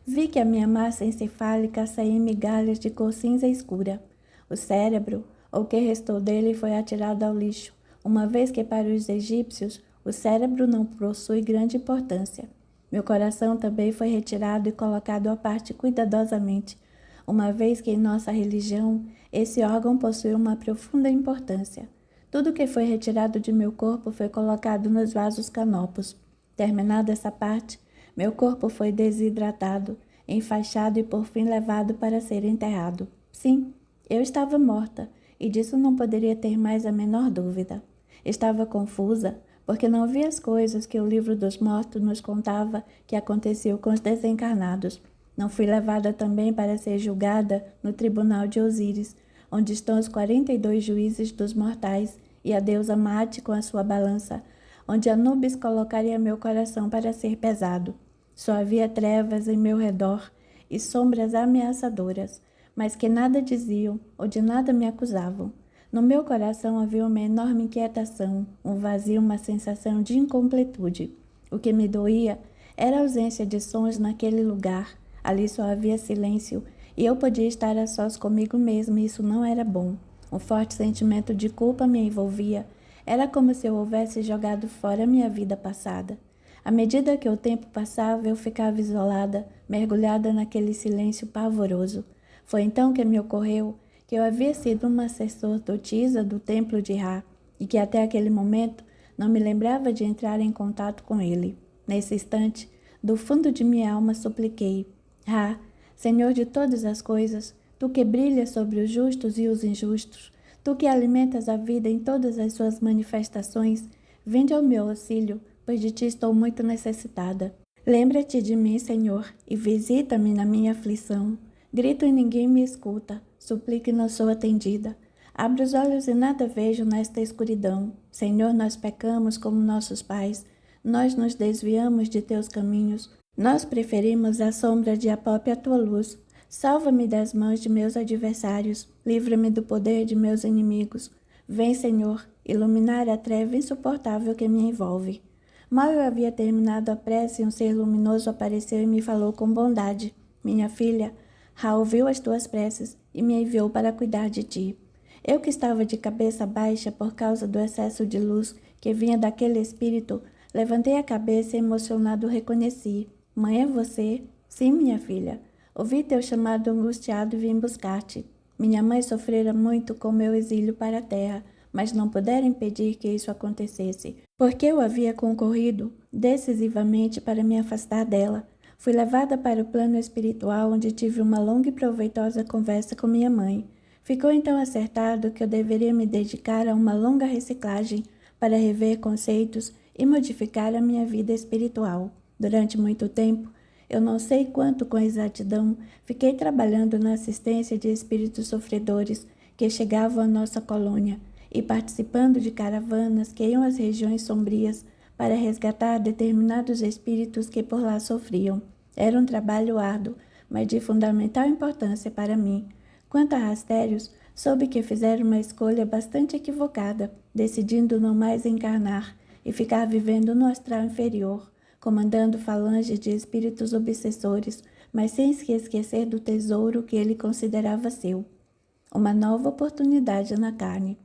Vi que a minha massa encefálica saía em migalhas de cor cinza escura. O cérebro, ou o que restou dele, foi atirado ao lixo, uma vez que para os egípcios o cérebro não possui grande importância. Meu coração também foi retirado e colocado à parte cuidadosamente, uma vez que em nossa religião esse órgão possui uma profunda importância. Tudo que foi retirado de meu corpo foi colocado nos vasos canopos. Terminada essa parte, meu corpo foi desidratado, enfaixado e por fim levado para ser enterrado. Sim, eu estava morta, e disso não poderia ter mais a menor dúvida. Estava confusa, porque não via as coisas que o livro dos mortos nos contava que aconteciam com os desencarnados. Não fui levada também para ser julgada no tribunal de Osíris, onde estão os 42 juízes dos mortais, e a deusa Mate com a sua balança, onde Anubis colocaria meu coração para ser pesado. Só havia trevas em meu redor e sombras ameaçadoras, mas que nada diziam ou de nada me acusavam. No meu coração havia uma enorme inquietação, um vazio, uma sensação de incompletude. O que me doía era a ausência de sons naquele lugar. Ali só havia silêncio e eu podia estar a sós comigo mesma e isso não era bom. Um forte sentimento de culpa me envolvia. Era como se eu houvesse jogado fora minha vida passada. À medida que o tempo passava, eu ficava isolada, mergulhada naquele silêncio pavoroso. Foi então que me ocorreu que eu havia sido uma sacerdotisa do templo de Ra e que até aquele momento não me lembrava de entrar em contato com ele. Nesse instante, do fundo de minha alma supliquei: Ra, Senhor de todas as coisas, tu que brilhas sobre os justos e os injustos, tu que alimentas a vida em todas as suas manifestações, vinde ao meu auxílio, pois de ti estou muito necessitada. Lembra-te de mim, Senhor, e visita-me na minha aflição. Grito e ninguém me escuta, suplico e não sou atendida. Abro os olhos e nada vejo nesta escuridão. Senhor, nós pecamos como nossos pais, nós nos desviamos de teus caminhos, nós preferimos a sombra de a própria tua luz. Salva-me das mãos de meus adversários, livra-me do poder de meus inimigos. Vem, Senhor, iluminar a treva insuportável que me envolve. Mal eu havia terminado a prece, um ser luminoso apareceu e me falou com bondade. Minha filha, Ra ouviu as tuas preces e me enviou para cuidar de ti. Eu que estava de cabeça baixa por causa do excesso de luz que vinha daquele espírito, levantei a cabeça e emocionado reconheci. Mãe, é você? Sim, minha filha. Ouvi teu chamado angustiado e vim buscar-te. Minha mãe sofrera muito com meu exílio para a terra, mas não puderam impedir que isso acontecesse, porque eu havia concorrido decisivamente para me afastar dela. Fui levada para o plano espiritual, onde tive uma longa e proveitosa conversa com minha mãe. Ficou então acertado que eu deveria me dedicar a uma longa reciclagem para rever conceitos e modificar a minha vida espiritual. Durante muito tempo, eu não sei quanto com exatidão, fiquei trabalhando na assistência de espíritos sofredores que chegavam à nossa colônia e participando de caravanas que iam às regiões sombrias para resgatar determinados espíritos que por lá sofriam. Era um trabalho árduo, mas de fundamental importância para mim. Quanto a Rastérios, soube que fizeram uma escolha bastante equivocada, decidindo não mais encarnar e ficar vivendo no astral inferior, comandando falanges de espíritos obsessores, mas sem se esquecer do tesouro que ele considerava seu. Uma nova oportunidade na carne.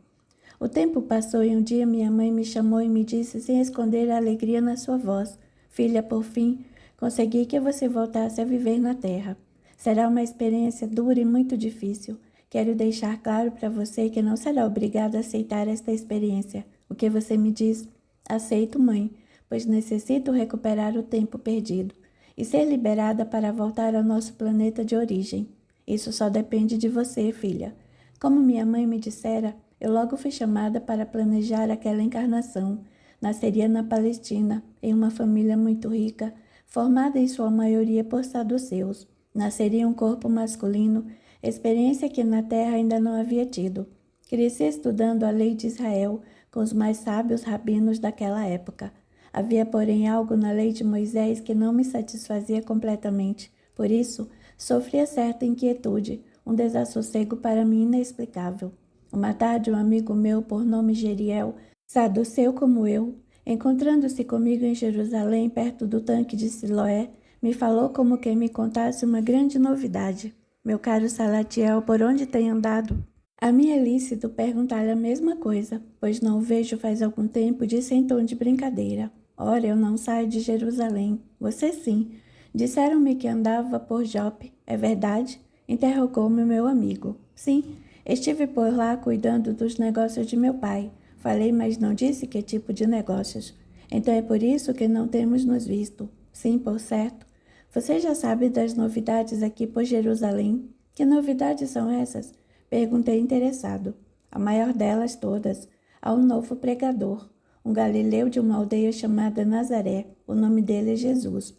O tempo passou e um dia minha mãe me chamou e me disse sem esconder a alegria na sua voz: Filha, por fim, consegui que você voltasse a viver na terra. Será uma experiência dura e muito difícil. Quero deixar claro para você que não será obrigada a aceitar esta experiência. O que você me diz? Aceito, mãe, pois necessito recuperar o tempo perdido e ser liberada para voltar ao nosso planeta de origem. Isso só depende de você, filha. Como minha mãe me dissera, eu logo fui chamada para planejar aquela encarnação. Nasceria na Palestina, em uma família muito rica, formada em sua maioria por saduceus. Nasceria um corpo masculino, experiência que na terra ainda não havia tido. Cresci estudando a lei de Israel com os mais sábios rabinos daquela época. Havia, porém, algo na lei de Moisés que não me satisfazia completamente. Por isso, sofria certa inquietude, um desassossego para mim inexplicável. Uma tarde, um amigo meu, por nome Geriel, saduceu como eu, encontrando-se comigo em Jerusalém, perto do tanque de Siloé, me falou como quem me contasse uma grande novidade. Meu caro Salatiel, por onde tem andado? A mim é lícito perguntar-lhe a mesma coisa, pois não o vejo faz algum tempo, disse em tom de brincadeira. Ora, eu não saio de Jerusalém. Você sim. Disseram-me que andava por Jope. É verdade? Interrogou-me meu amigo. Sim, estive por lá cuidando dos negócios de meu pai. Falei, mas não disse que tipo de negócios. Então é por isso que não temos nos visto. Sim, por certo. Você já sabe das novidades aqui por Jerusalém? Que novidades são essas? Perguntei interessado. A maior delas todas. Há um novo pregador, um galileu de uma aldeia chamada Nazaré. O nome dele é Jesus.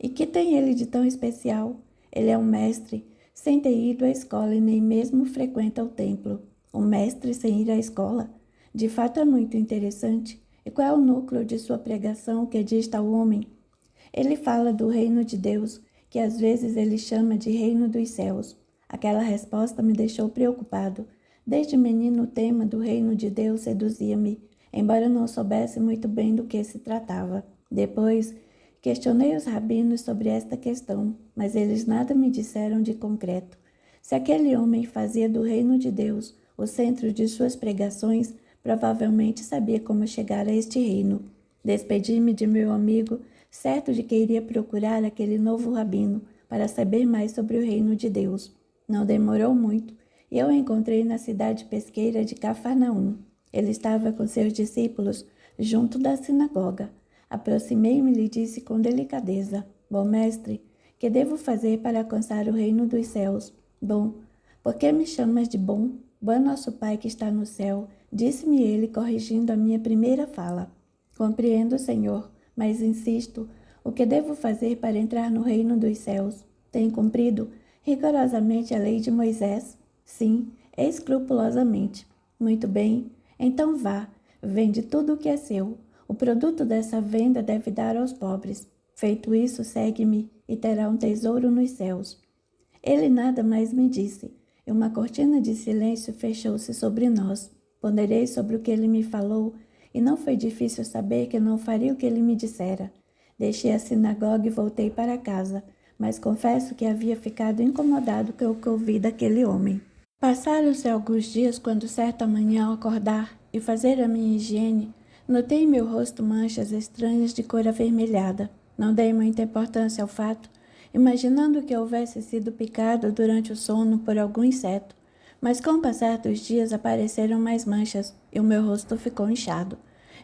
E que tem ele de tão especial? Ele é um mestre, sem ter ido à escola e nem mesmo frequenta o templo. Um mestre sem ir à escola? De fato é muito interessante. E qual é o núcleo de sua pregação que diz ao homem? Ele fala do reino de Deus, que às vezes ele chama de reino dos céus. Aquela resposta me deixou preocupado. Desde menino o tema do reino de Deus seduzia-me, embora não soubesse muito bem do que se tratava. Depois, questionei os rabinos sobre esta questão, mas eles nada me disseram de concreto. Se aquele homem fazia do reino de Deus o centro de suas pregações, provavelmente sabia como chegar a este reino. Despedi-me de meu amigo, certo de que iria procurar aquele novo rabino para saber mais sobre o reino de Deus. Não demorou muito e eu o encontrei na cidade pesqueira de Cafarnaum. Ele estava com seus discípulos junto da sinagoga. Aproximei-me e lhe disse com delicadeza: Bom mestre, que devo fazer para alcançar o reino dos céus? Bom, por que me chamas de bom? Bom nosso Pai que está no céu, disse-me ele, corrigindo a minha primeira fala. Compreendo, Senhor, mas insisto, o que devo fazer para entrar no reino dos céus? Tenho cumprido rigorosamente a lei de Moisés? Sim, escrupulosamente. Muito bem, então vá, vende tudo o que é seu. O produto dessa venda deve dar aos pobres. Feito isso, segue-me e terá um tesouro nos céus. Ele nada mais me disse, e uma cortina de silêncio fechou-se sobre nós. Ponderei sobre o que ele me falou, e não foi difícil saber que não faria o que ele me dissera. Deixei a sinagoga e voltei para casa, mas confesso que havia ficado incomodado com o que ouvi daquele homem. Passaram-se alguns dias quando certa manhã ao acordar e fazer a minha higiene, notei em meu rosto manchas estranhas de cor avermelhada. Não dei muita importância ao fato, imaginando que houvesse sido picado durante o sono por algum inseto, mas com o passar dos dias apareceram mais manchas e o meu rosto ficou inchado.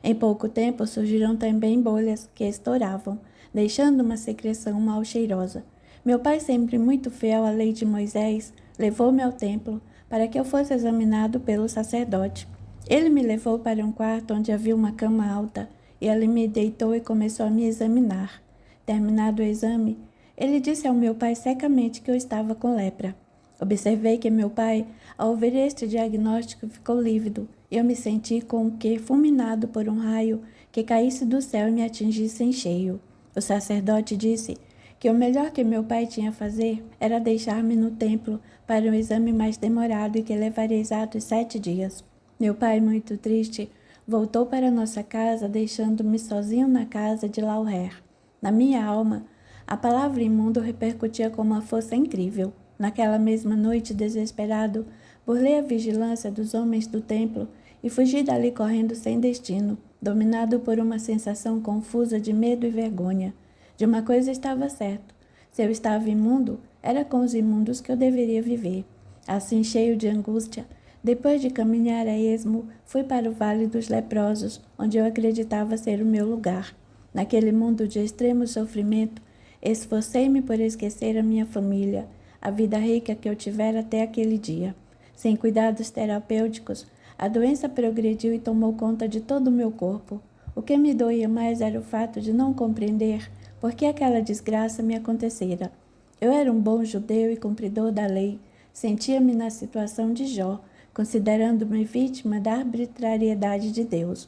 Em pouco tempo surgiram também bolhas que estouravam, deixando uma secreção mal cheirosa. Meu pai, sempre muito fiel à lei de Moisés, levou-me ao templo para que eu fosse examinado pelo sacerdote. Ele me levou para um quarto onde havia uma cama alta e ali me deitou e começou a me examinar. Terminado o exame, ele disse ao meu pai secamente que eu estava com lepra. Observei que meu pai, ao ouvir este diagnóstico, ficou lívido e eu me senti como que fulminado por um raio que caísse do céu e me atingisse em cheio. O sacerdote disse que o melhor que meu pai tinha a fazer era deixar-me no templo para um exame mais demorado e que levaria exatos 7 dias. Meu pai, muito triste, voltou para nossa casa, deixando-me sozinho na casa de Lauher. Na minha alma, a palavra imundo repercutia com uma força incrível. Naquela mesma noite, desesperado, burlei a vigilância dos homens do templo e fugi dali correndo sem destino, dominado por uma sensação confusa de medo e vergonha. De uma coisa estava certo: se eu estava imundo, era com os imundos que eu deveria viver. Assim, cheio de angústia, depois de caminhar a esmo, fui para o Vale dos Leprosos, onde eu acreditava ser o meu lugar. Naquele mundo de extremo sofrimento, esforcei-me por esquecer a minha família, a vida rica que eu tivera até aquele dia. Sem cuidados terapêuticos, a doença progrediu e tomou conta de todo o meu corpo. O que me doía mais era o fato de não compreender por que aquela desgraça me acontecera. Eu era um bom judeu e cumpridor da lei. Sentia-me na situação de Jó, considerando-me vítima da arbitrariedade de Deus.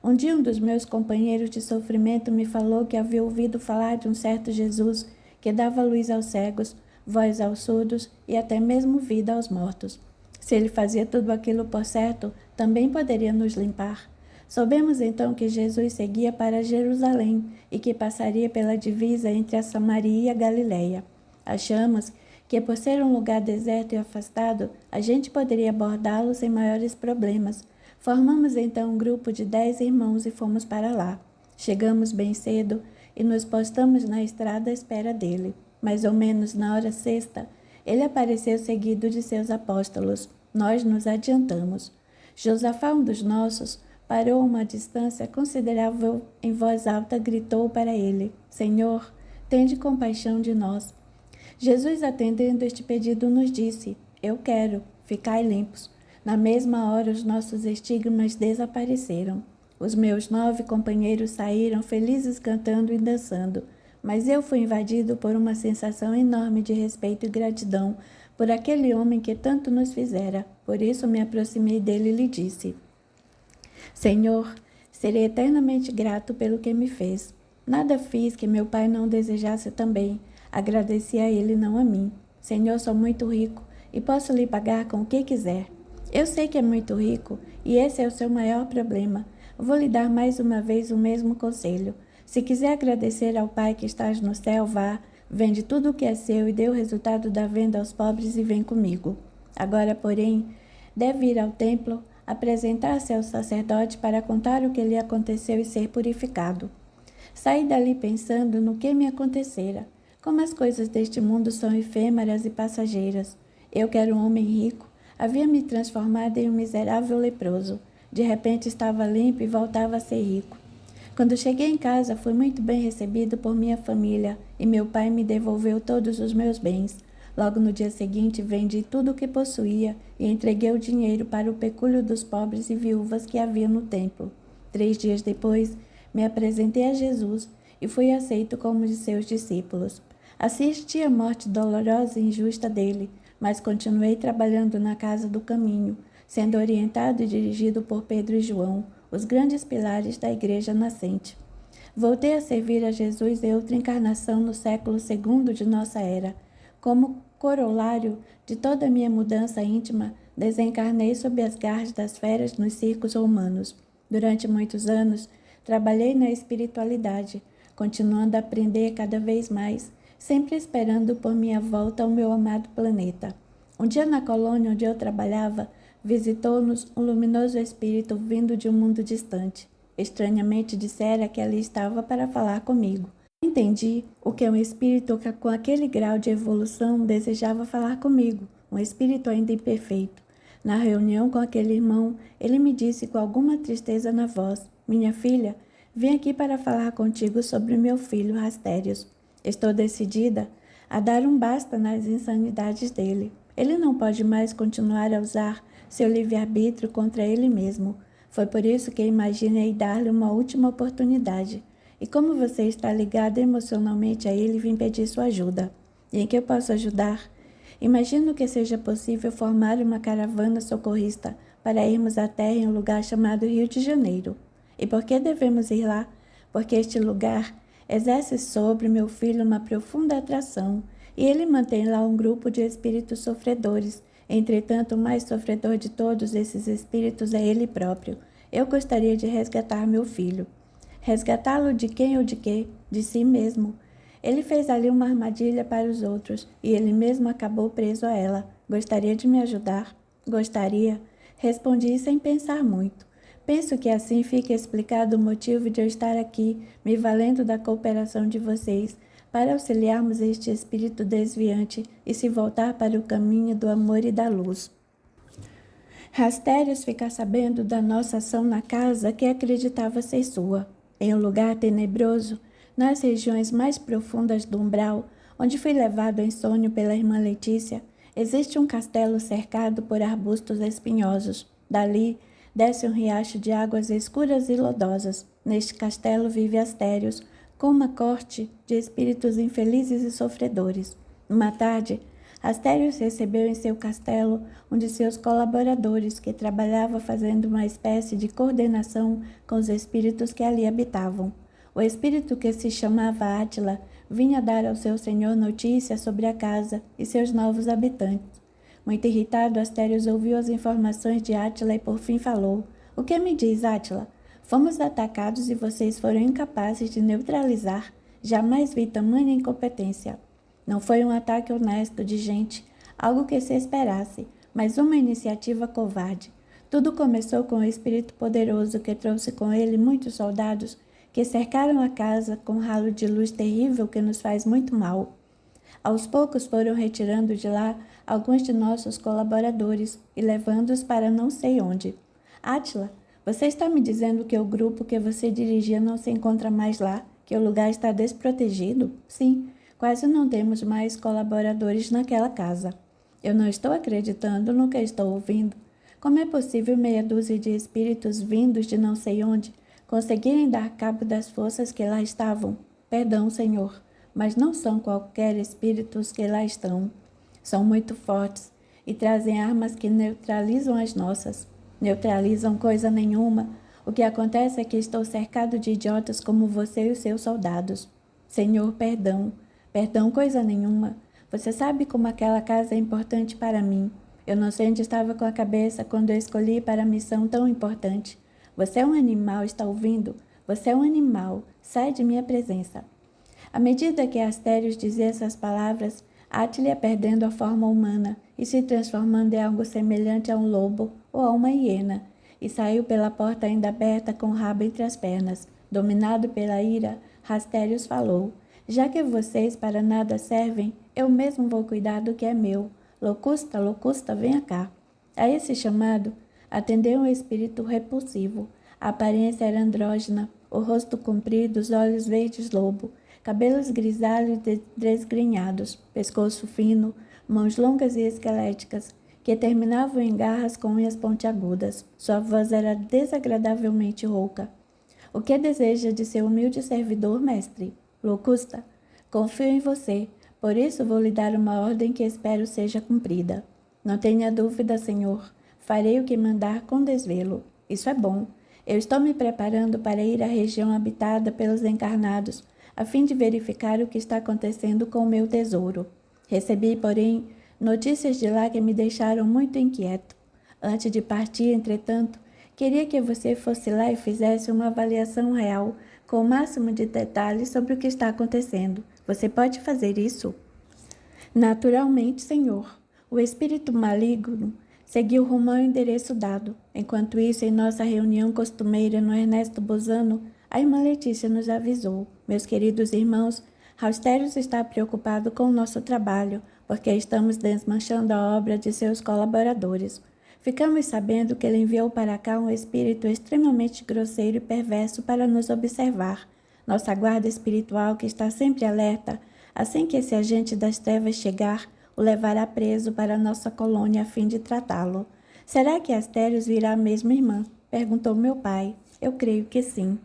Um dia um dos meus companheiros de sofrimento me falou que havia ouvido falar de um certo Jesus que dava luz aos cegos, voz aos surdos e até mesmo vida aos mortos. Se ele fazia tudo aquilo por certo, também poderia nos limpar. Soubemos então que Jesus seguia para Jerusalém e que passaria pela divisa entre a Samaria e a Galileia. Achamos que, por ser um lugar deserto e afastado, a gente poderia abordá-lo sem maiores problemas. Formamos então um grupo de 10 irmãos e fomos para lá. Chegamos bem cedo e nos postamos na estrada à espera dele. Mais ou menos na hora sexta, ele apareceu seguido de seus apóstolos. Nós nos adiantamos. Josafá, um dos nossos, parou a uma distância considerável, em voz alta gritou para ele: Senhor, tende compaixão de nós. Jesus, atendendo este pedido, nos disse: Eu quero, ficai limpos. Na mesma hora, os nossos estigmas desapareceram. Os meus 9 companheiros saíram felizes cantando e dançando, mas eu fui invadido por uma sensação enorme de respeito e gratidão por aquele homem que tanto nos fizera. Por isso me aproximei dele e lhe disse: Senhor, serei eternamente grato pelo que me fez. Nada fiz que meu pai não desejasse também. Agradeci a ele, não a mim. Senhor, sou muito rico e posso lhe pagar com o que quiser. Eu sei que é muito rico e esse é o seu maior problema. Vou lhe dar mais uma vez o mesmo conselho. Se quiser agradecer ao Pai que estás no céu, vá, vende tudo o que é seu e dê o resultado da venda aos pobres e vem comigo. Agora, porém, deve ir ao templo, apresentar-se ao sacerdote para contar o que lhe aconteceu e ser purificado. Saí dali pensando no que me acontecera. Como as coisas deste mundo são efêmeras e passageiras. Eu, que era um homem rico, havia me transformado em um miserável leproso. De repente estava limpo e voltava a ser rico. Quando cheguei em casa, fui muito bem recebido por minha família e meu pai me devolveu todos os meus bens. Logo no dia seguinte, vendi tudo o que possuía e entreguei o dinheiro para o pecúlio dos pobres e viúvas que havia no templo. 3 dias depois, me apresentei a Jesus e fui aceito como de seus discípulos. Assisti à morte dolorosa e injusta dele, mas continuei trabalhando na casa do caminho, sendo orientado e dirigido por Pedro e João, os grandes pilares da igreja nascente. Voltei a servir a Jesus em outra encarnação no século II de nossa era. Como corolário de toda a minha mudança íntima, desencarnei sob as garras das feras nos circos romanos. Durante muitos anos, trabalhei na espiritualidade, continuando a aprender cada vez mais, sempre esperando por minha volta ao meu amado planeta. Um dia na colônia onde eu trabalhava, visitou-nos um luminoso espírito vindo de um mundo distante. Estranhamente dissera que ali estava para falar comigo. Entendi o que um espírito com aquele grau de evolução desejava falar comigo, um espírito ainda imperfeito. Na reunião com aquele irmão, ele me disse com alguma tristeza na voz: minha filha, vim aqui para falar contigo sobre meu filho Rastérios. Estou decidida a dar um basta nas insanidades dele. Ele não pode mais continuar a usar seu livre-arbítrio contra ele mesmo. Foi por isso que imaginei dar-lhe uma última oportunidade. E como você está ligada emocionalmente a ele, vim pedir sua ajuda. E em que eu posso ajudar? Imagino que seja possível formar uma caravana socorrista para irmos até em um lugar chamado Rio de Janeiro. E por que devemos ir lá? Porque este lugar exerce sobre meu filho uma profunda atração, e ele mantém lá um grupo de espíritos sofredores. Entretanto, o mais sofredor de todos esses espíritos é ele próprio. Eu gostaria de resgatar meu filho. Resgatá-lo de quem ou de quê? De si mesmo. Ele fez ali uma armadilha para os outros, e ele mesmo acabou preso a ela. Gostaria de me ajudar? Gostaria. Respondi sem pensar muito. Penso que assim fica explicado o motivo de eu estar aqui, me valendo da cooperação de vocês, para auxiliarmos este espírito desviante e se voltar para o caminho do amor e da luz. Rastérios fica sabendo da nossa ação na casa que acreditava ser sua. Em um lugar tenebroso, nas regiões mais profundas do umbral, onde fui levado em sonho pela irmã Letícia, existe um castelo cercado por arbustos espinhosos. Dali, desce um riacho de águas escuras e lodosas. Neste castelo vive Astérios, com uma corte de espíritos infelizes e sofredores. Uma tarde, Astérios recebeu em seu castelo um de seus colaboradores, que trabalhava fazendo uma espécie de coordenação com os espíritos que ali habitavam. O espírito, que se chamava Átila, vinha dar ao seu senhor notícia sobre a casa e seus novos habitantes. Muito irritado, Astérios ouviu as informações de Átila e por fim falou: "O que me diz, Átila? Fomos atacados e vocês foram incapazes de neutralizar. Jamais vi tamanha incompetência. Não foi um ataque honesto de gente, algo que se esperasse, mas uma iniciativa covarde. Tudo começou com o espírito poderoso que trouxe com ele muitos soldados que cercaram a casa com um ralo de luz terrível que nos faz muito mal. Aos poucos foram retirando de lá alguns de nossos colaboradores e levando-os para não sei onde. Átila, você está me dizendo que o grupo que você dirigia não se encontra mais lá, que o lugar está desprotegido? Sim, quase não temos mais colaboradores naquela casa. Eu não estou acreditando no que estou ouvindo. Como é possível meia dúzia de espíritos vindos de não sei onde conseguirem dar cabo das forças que lá estavam? Perdão, Senhor, mas não são qualquer espíritos que lá estão. São muito fortes e trazem armas que neutralizam as nossas. Neutralizam coisa nenhuma. O que acontece é que estou cercado de idiotas como você e os seus soldados. Senhor, perdão. Perdão coisa nenhuma. Você sabe como aquela casa é importante para mim. Eu não sei onde estava com a cabeça quando eu escolhi para a missão tão importante. Você é um animal, está ouvindo? Você é um animal. Sai de minha presença. À medida que Astérios dizia essas palavras, Átila ia perdendo a forma humana e se transformando em algo semelhante a um lobo ou a uma hiena, e saiu pela porta ainda aberta com o rabo entre as pernas. Dominado pela ira, Astérios falou: já que vocês para nada servem, eu mesmo vou cuidar do que é meu. Locusta, Locusta, venha cá. A esse chamado, atendeu um espírito repulsivo. A aparência era andrógena, o rosto comprido, os olhos verdes lobo, cabelos grisalhos desgrenhados, pescoço fino, mãos longas e esqueléticas, que terminavam em garras com unhas pontiagudas. Sua voz era desagradavelmente rouca. O que deseja de seu humilde servidor, mestre? Locusta, confio em você, por isso vou lhe dar uma ordem que espero seja cumprida. Não tenha dúvida, senhor. Farei o que mandar com desvelo. Isso é bom. Eu estou me preparando para ir à região habitada pelos encarnados, a fim de verificar o que está acontecendo com o meu tesouro. Recebi, porém, notícias de lá que me deixaram muito inquieto. Antes de partir, entretanto, queria que você fosse lá e fizesse uma avaliação real, com o máximo de detalhes sobre o que está acontecendo. Você pode fazer isso? Naturalmente, senhor. O espírito maligno seguiu rumo ao endereço dado. Enquanto isso, em nossa reunião costumeira no Ernesto Bozano, a irmã Letícia nos avisou: meus queridos irmãos, Astérios está preocupado com o nosso trabalho, porque estamos desmanchando a obra de seus colaboradores. Ficamos sabendo que ele enviou para cá um espírito extremamente grosseiro e perverso para nos observar. Nossa guarda espiritual, que está sempre alerta, assim que esse agente das trevas chegar, o levará preso para nossa colônia a fim de tratá-lo. Será que Astérios virá mesmo, irmã? Perguntou meu pai. Eu creio que sim.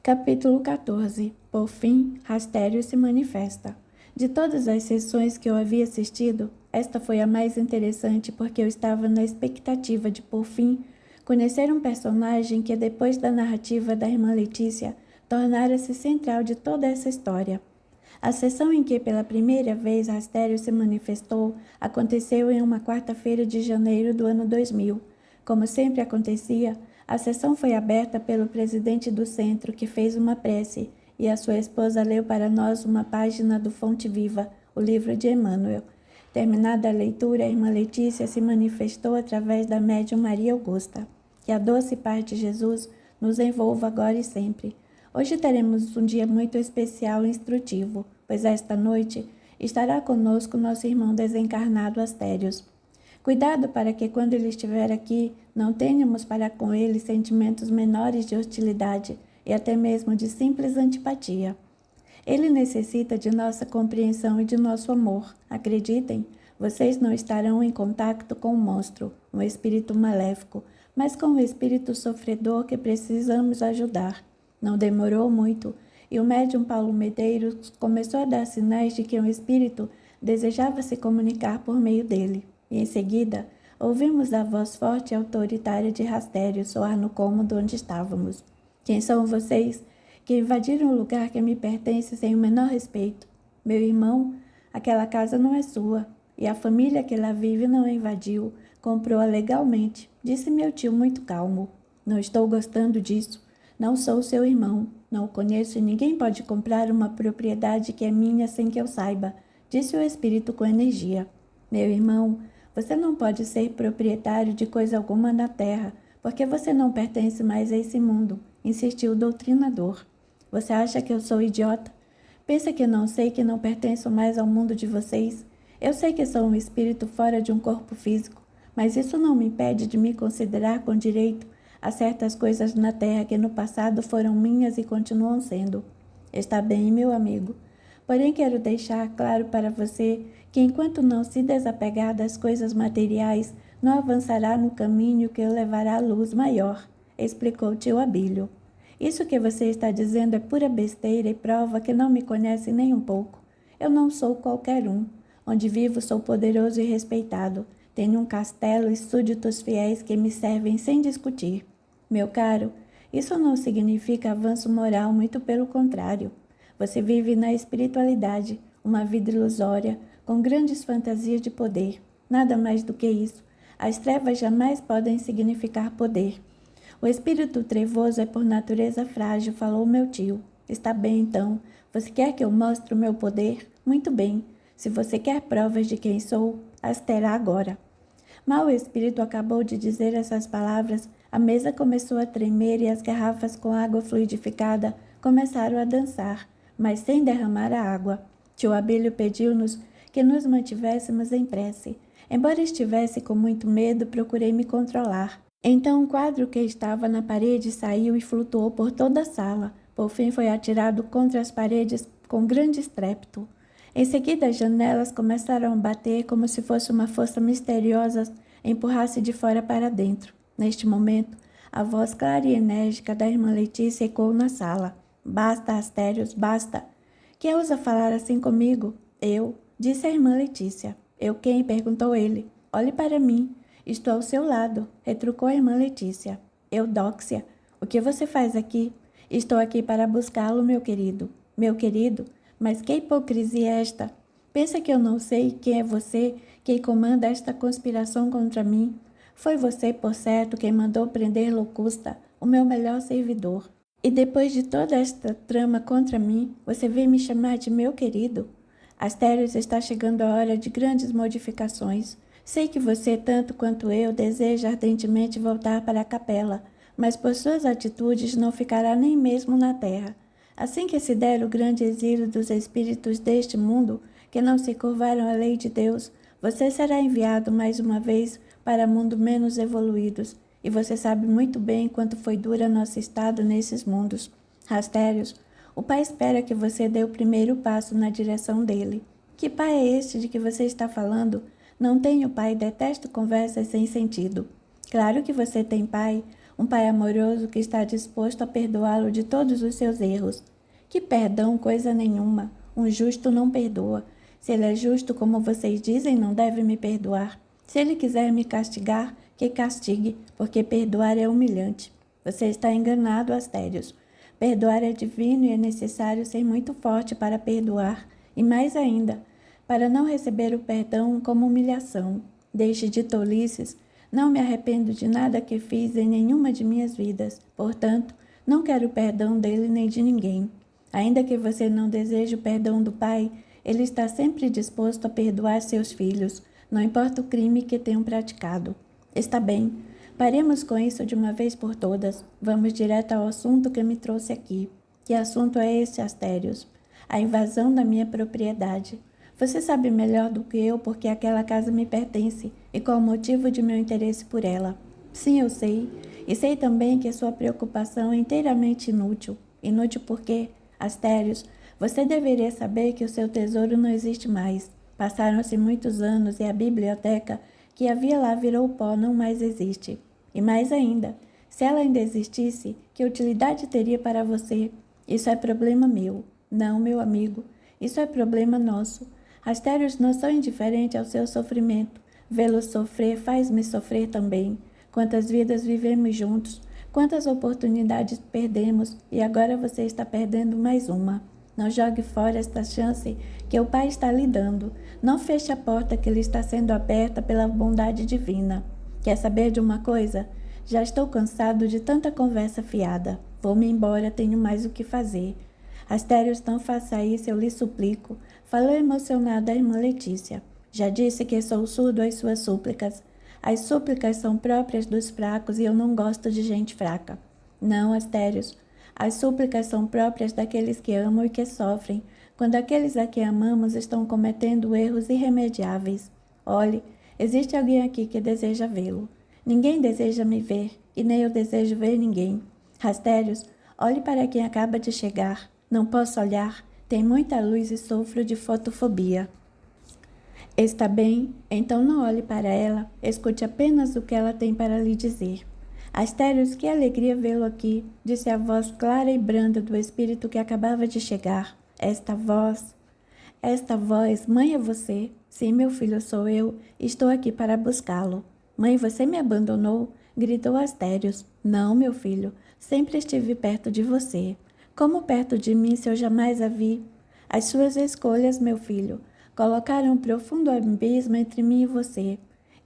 Capítulo 14. Por fim, Astérios se manifesta. De todas as sessões que eu havia assistido, esta foi a mais interessante porque eu estava na expectativa de, por fim, conhecer um personagem que, depois da narrativa da irmã Letícia, tornara-se central de toda essa história. A sessão em que pela primeira vez Astérios se manifestou aconteceu em uma quarta-feira de janeiro do ano 2000. Como sempre acontecia, a sessão foi aberta pelo presidente do centro, que fez uma prece, e a sua esposa leu para nós uma página do Fonte Viva, o livro de Emmanuel. Terminada a leitura, a irmã Letícia se manifestou através da médium Maria Augusta. Que a doce paz de Jesus nos envolva agora e sempre. Hoje teremos um dia muito especial e instrutivo, pois esta noite estará conosco nosso irmão desencarnado Astérios. Cuidado para que quando ele estiver aqui, não tenhamos para com ele sentimentos menores de hostilidade e até mesmo de simples antipatia. Ele necessita de nossa compreensão e de nosso amor. Acreditem, vocês não estarão em contato com um monstro, um espírito maléfico, mas com um espírito sofredor que precisamos ajudar. Não demorou muito, e o médium Paulo Medeiros começou a dar sinais de que um espírito desejava se comunicar por meio dele. E em seguida, ouvimos a voz forte e autoritária de Astérios soar no cômodo onde estávamos. Quem são vocês que invadiram o lugar que me pertence sem o menor respeito? Meu irmão, aquela casa não é sua, e a família que lá vive não a invadiu, comprou-a legalmente, disse meu tio muito calmo. Não estou gostando disso. Não sou seu irmão, não o conheço e ninguém pode comprar uma propriedade que é minha sem que eu saiba, disse o espírito com energia. Meu irmão, você não pode ser proprietário de coisa alguma na terra, porque você não pertence mais a esse mundo, insistiu o doutrinador. Você acha que eu sou idiota? Pensa que não sei que não pertenço mais ao mundo de vocês? Eu sei que sou um espírito fora de um corpo físico, mas isso não me impede de me considerar com direito a certas coisas na terra que no passado foram minhas e continuam sendo. Está bem, meu amigo. Porém, quero deixar claro para você que enquanto não se desapegar das coisas materiais, não avançará no caminho que o levará à luz maior, explicou tio Abílio. Isso que você está dizendo é pura besteira e prova que não me conhece nem um pouco. Eu não sou qualquer um. Onde vivo sou poderoso e respeitado. Tenho um castelo e súditos fiéis que me servem sem discutir. Meu caro, isso não significa avanço moral, muito pelo contrário. Você vive na espiritualidade, uma vida ilusória, com grandes fantasias de poder. nada mais do que isso. As trevas jamais podem significar poder. O espírito trevoso é por natureza frágil, falou meu tio. Está bem, então. Você quer que eu mostre o meu poder? Muito bem. Se você quer provas de quem sou, as terá agora. Mal o espírito acabou de dizer essas palavras, a mesa começou a tremer e as garrafas com água fluidificada começaram a dançar, mas sem derramar a água. Tio Abílio pediu-nos que nos mantivéssemos em prece. Embora estivesse com muito medo, procurei me controlar. Então um quadro que estava na parede saiu e flutuou por toda a sala. Por fim foi atirado contra as paredes com grande estrépito. Em seguida as janelas começaram a bater como se fosse uma força misteriosa empurrasse de fora para dentro. Neste momento, a voz clara e enérgica da irmã Letícia ecoou na sala. Basta, Astérios, basta. Quem ousa falar assim comigo? Eu, disse a irmã Letícia. Eu quem? Perguntou ele. Olhe para mim. Estou ao seu lado, retrucou a irmã Letícia. Eudóxia, o que você faz aqui? Estou aqui para buscá-lo, meu querido. Meu querido? Mas que hipocrisia é esta? Pensa que eu não sei quem é você, quem comanda esta conspiração contra mim? Foi você, por certo, quem mandou prender Locusta, o meu melhor servidor. E depois de toda esta trama contra mim, você vem me chamar de meu querido? Astérios, está chegando a hora de grandes modificações. Sei que você, tanto quanto eu, deseja ardentemente voltar para a capela, mas por suas atitudes não ficará nem mesmo na terra. Assim que se der o grande exílio dos espíritos deste mundo, que não se curvaram à lei de Deus, você será enviado mais uma vez para mundos menos evoluídos, e você sabe muito bem quanto foi dura nosso estado nesses mundos. Astérios, o Pai espera que você dê o primeiro passo na direção dele. Que pai é este de que você está falando? Não tenho pai, detesto conversas sem sentido. Claro que você tem pai, um pai amoroso que está disposto a perdoá-lo de todos os seus erros. Que perdão, coisa nenhuma. Um justo não perdoa. Se ele é justo, como vocês dizem, não deve me perdoar. Se ele quiser me castigar, que castigue, porque perdoar é humilhante. Você está enganado, Astérios. Perdoar é divino e é necessário ser muito forte para perdoar, e mais ainda, para não receber o perdão como humilhação. Deixe de tolices. Não me arrependo de nada que fiz em nenhuma de minhas vidas. Portanto, não quero o perdão dele nem de ninguém. Ainda que você não deseje o perdão do Pai, ele está sempre disposto a perdoar seus filhos, não importa o crime que tenham praticado. Está bem. Paremos com isso de uma vez por todas. Vamos direto ao assunto que me trouxe aqui. Que assunto é esse, Astérios? A invasão da minha propriedade. Você sabe melhor do que eu porque aquela casa me pertence e qual o motivo de meu interesse por ela. Sim, eu sei. E sei também que sua preocupação é inteiramente inútil. Inútil porque, Astérios, você deveria saber que o seu tesouro não existe mais. Passaram-se muitos anos e a biblioteca que havia lá virou pó, não mais existe. E mais ainda, se ela ainda existisse, que utilidade teria para você? Isso é problema meu. Não, meu amigo, isso é problema nosso. Astérios não sou indiferente ao seu sofrimento. Vê-lo sofrer faz-me sofrer também. Quantas vidas vivemos juntos, quantas oportunidades perdemos, e agora você está perdendo mais uma. Não jogue fora esta chance que o Pai está lhe dando. Não feche a porta que lhe está sendo aberta pela bondade divina. Quer saber de uma coisa? Já estou cansado de tanta conversa fiada. Vou-me embora, tenho mais o que fazer. Astérios, não faça isso, eu lhe suplico. Falou emocionada a irmã Letícia. Já disse que sou surdo às suas súplicas. As súplicas são próprias dos fracos e eu não gosto de gente fraca. Não, Astérios. As súplicas são próprias daqueles que amam e que sofrem, quando aqueles a que amamos estão cometendo erros irremediáveis. Olhe, existe alguém aqui que deseja vê-lo. Ninguém deseja me ver, e nem eu desejo ver ninguém. Astérios, olhe para quem acaba de chegar. Não posso olhar, tem muita luz e sofro de fotofobia. Está bem, então não olhe para ela, escute apenas o que ela tem para lhe dizer. Astérios, que alegria vê-lo aqui, disse a voz clara e branda do espírito que acabava de chegar. Esta voz, mãe é você? Sim, meu filho, sou eu, estou aqui para buscá-lo. Mãe, você me abandonou? Gritou Astérios. Não, meu filho, sempre estive perto de você. Como perto de mim se eu jamais a vi? As suas escolhas, meu filho. colocaram um profundo abismo entre mim e você.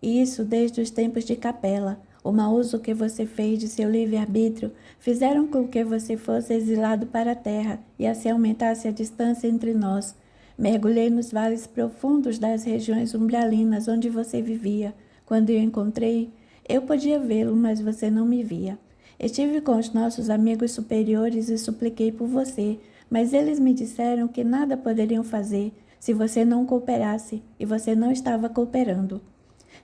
E isso desde os tempos de capela. O mau uso que você fez de seu livre-arbítrio fizeram com que você fosse exilado para a terra e assim aumentasse a distância entre nós. Mergulhei nos vales profundos das regiões umbralinas onde você vivia. Quando eu encontrei, eu podia vê-lo, mas você não me via. Estive com os nossos amigos superiores e supliquei por você, mas eles me disseram que nada poderiam fazer se você não cooperasse, e você não estava cooperando.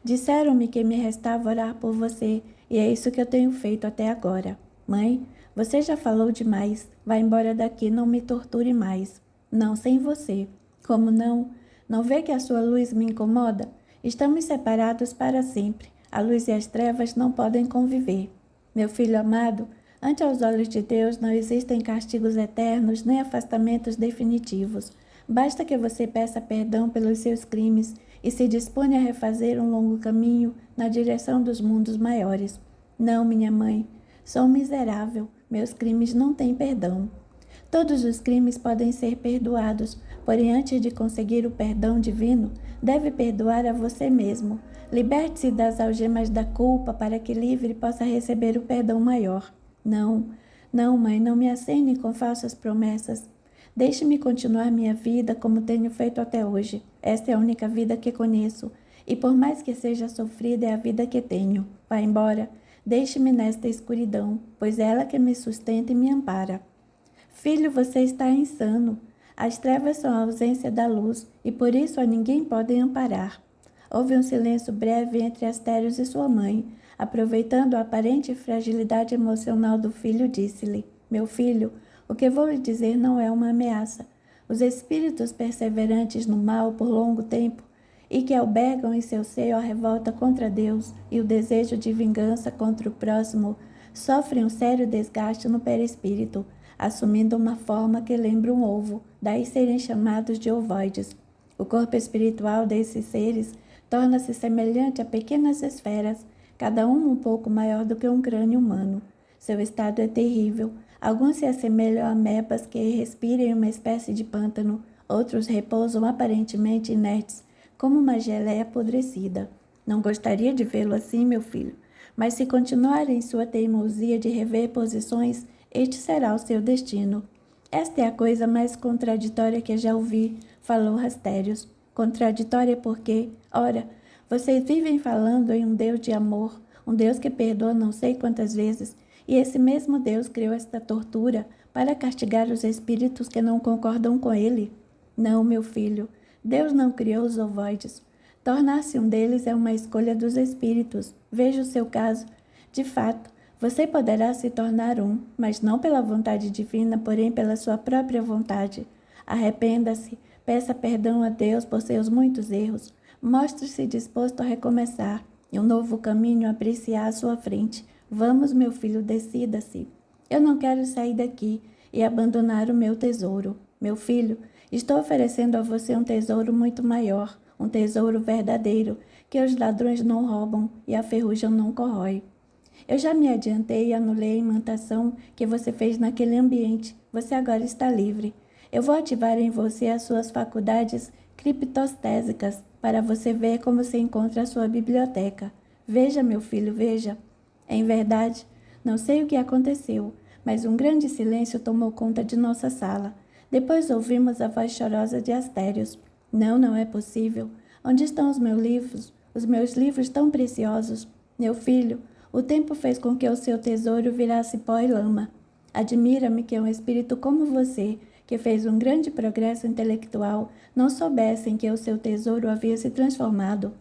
Disseram-me que me restava orar por você, e é isso que eu tenho feito até agora. Mãe, você já falou demais. Vá embora daqui, não me torture mais. Não sem você. Como não? Não vê que a sua luz me incomoda? Estamos separados para sempre. A luz e as trevas não podem conviver. Meu filho amado, ante aos olhos de Deus não existem castigos eternos nem afastamentos definitivos. Basta que você peça perdão pelos seus crimes e se disponha a refazer um longo caminho na direção dos mundos maiores. Não, minha mãe, sou miserável, meus crimes não têm perdão. Todos os crimes podem ser perdoados, porém antes de conseguir o perdão divino, deve perdoar a você mesmo. Liberte-se das algemas da culpa para que livre possa receber o perdão maior. Não, não, mãe, não me acene com falsas promessas. Deixe-me continuar minha vida como tenho feito até hoje. Esta é a única vida que conheço, e por mais que seja sofrida, é a vida que tenho. Vá embora, deixe-me nesta escuridão, pois é ela que me sustenta e me ampara. Filho, você está insano. As trevas são a ausência da luz, e por isso a ninguém podem amparar. Houve um silêncio breve entre Astérios e sua mãe. Aproveitando a aparente fragilidade emocional do filho, disse-lhe: Meu filho, o que vou lhe dizer não é uma ameaça. Os espíritos perseverantes no mal por longo tempo e que albergam em seu seio a revolta contra Deus e o desejo de vingança contra o próximo sofrem um sério desgaste no perispírito, assumindo uma forma que lembra um ovo, daí serem chamados de ovoides. O corpo espiritual desses seres torna-se semelhante a pequenas esferas, cada uma um pouco maior do que um crânio humano. Seu estado é terrível. Alguns se assemelham a amebas que respiram em uma espécie de pântano, outros repousam aparentemente inertes, como uma geleia apodrecida. Não gostaria de vê-lo assim, meu filho, mas se continuar em sua teimosia de rever posições, este será o seu destino. Esta é a coisa mais contraditória que já ouvi, falou Astérios. Contraditória porque, ora, vocês vivem falando em um Deus de amor, um Deus que perdoa não sei quantas vezes, e esse mesmo Deus criou esta tortura para castigar os espíritos que não concordam com ele. Não, meu filho, Deus não criou os ovoides. Tornar-se um deles é uma escolha dos espíritos. Veja o seu caso. De fato, você poderá se tornar um, mas não pela vontade divina, porém pela sua própria vontade. Arrependa-se, peça perdão a Deus por seus muitos erros, mostre-se disposto a recomeçar, e um novo caminho abrir-se-á à sua frente. Vamos, meu filho, decida-se. Eu não quero sair daqui e abandonar o meu tesouro. Meu filho, estou oferecendo a você um tesouro muito maior, um tesouro verdadeiro, que os ladrões não roubam e a ferrugem não corrói. Eu já me adiantei e anulei a imantação que você fez naquele ambiente. Você agora está livre. Eu vou ativar em você as suas faculdades criptostésicas para você ver como se encontra a sua biblioteca. Veja, meu filho, veja. Em verdade, não sei o que aconteceu, mas um grande silêncio tomou conta de nossa sala. Depois ouvimos a voz chorosa de Astérios. Não, não é possível. Onde estão os meus livros? Os meus livros tão preciosos? Meu filho, o tempo fez com que o seu tesouro virasse pó e lama. Admira-me que um espírito como você, que fez um grande progresso intelectual, não soubesse em que o seu tesouro havia se transformado.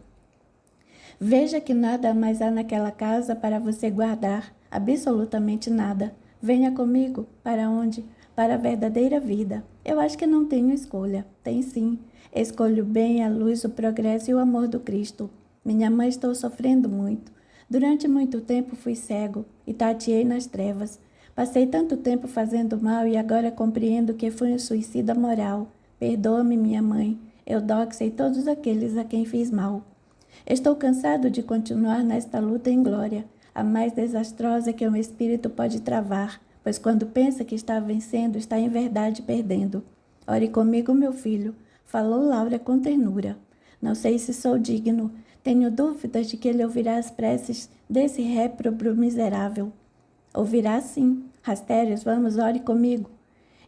Veja que nada mais há naquela casa para você guardar, absolutamente nada. Venha comigo. Para onde? Para a verdadeira vida. Eu acho que não tenho escolha. Tem sim. Escolho o bem, a luz, o progresso e o amor do Cristo. Minha mãe, estou sofrendo muito. Durante muito tempo fui cego e tateei nas trevas. Passei tanto tempo fazendo mal e agora compreendo que fui um suicida moral. Perdoa-me, minha mãe, Eudoxia e todos aqueles a quem fiz mal. Estou cansado de continuar nesta luta em glória, a mais desastrosa que um espírito pode travar, pois quando pensa que está vencendo, está em verdade perdendo. Ore comigo, meu filho. falou Laura com ternura. Não sei se sou digno. Tenho dúvidas de que ele ouvirá as preces desse réprobo miserável. Ouvirá sim. Rastérios, vamos, ore comigo.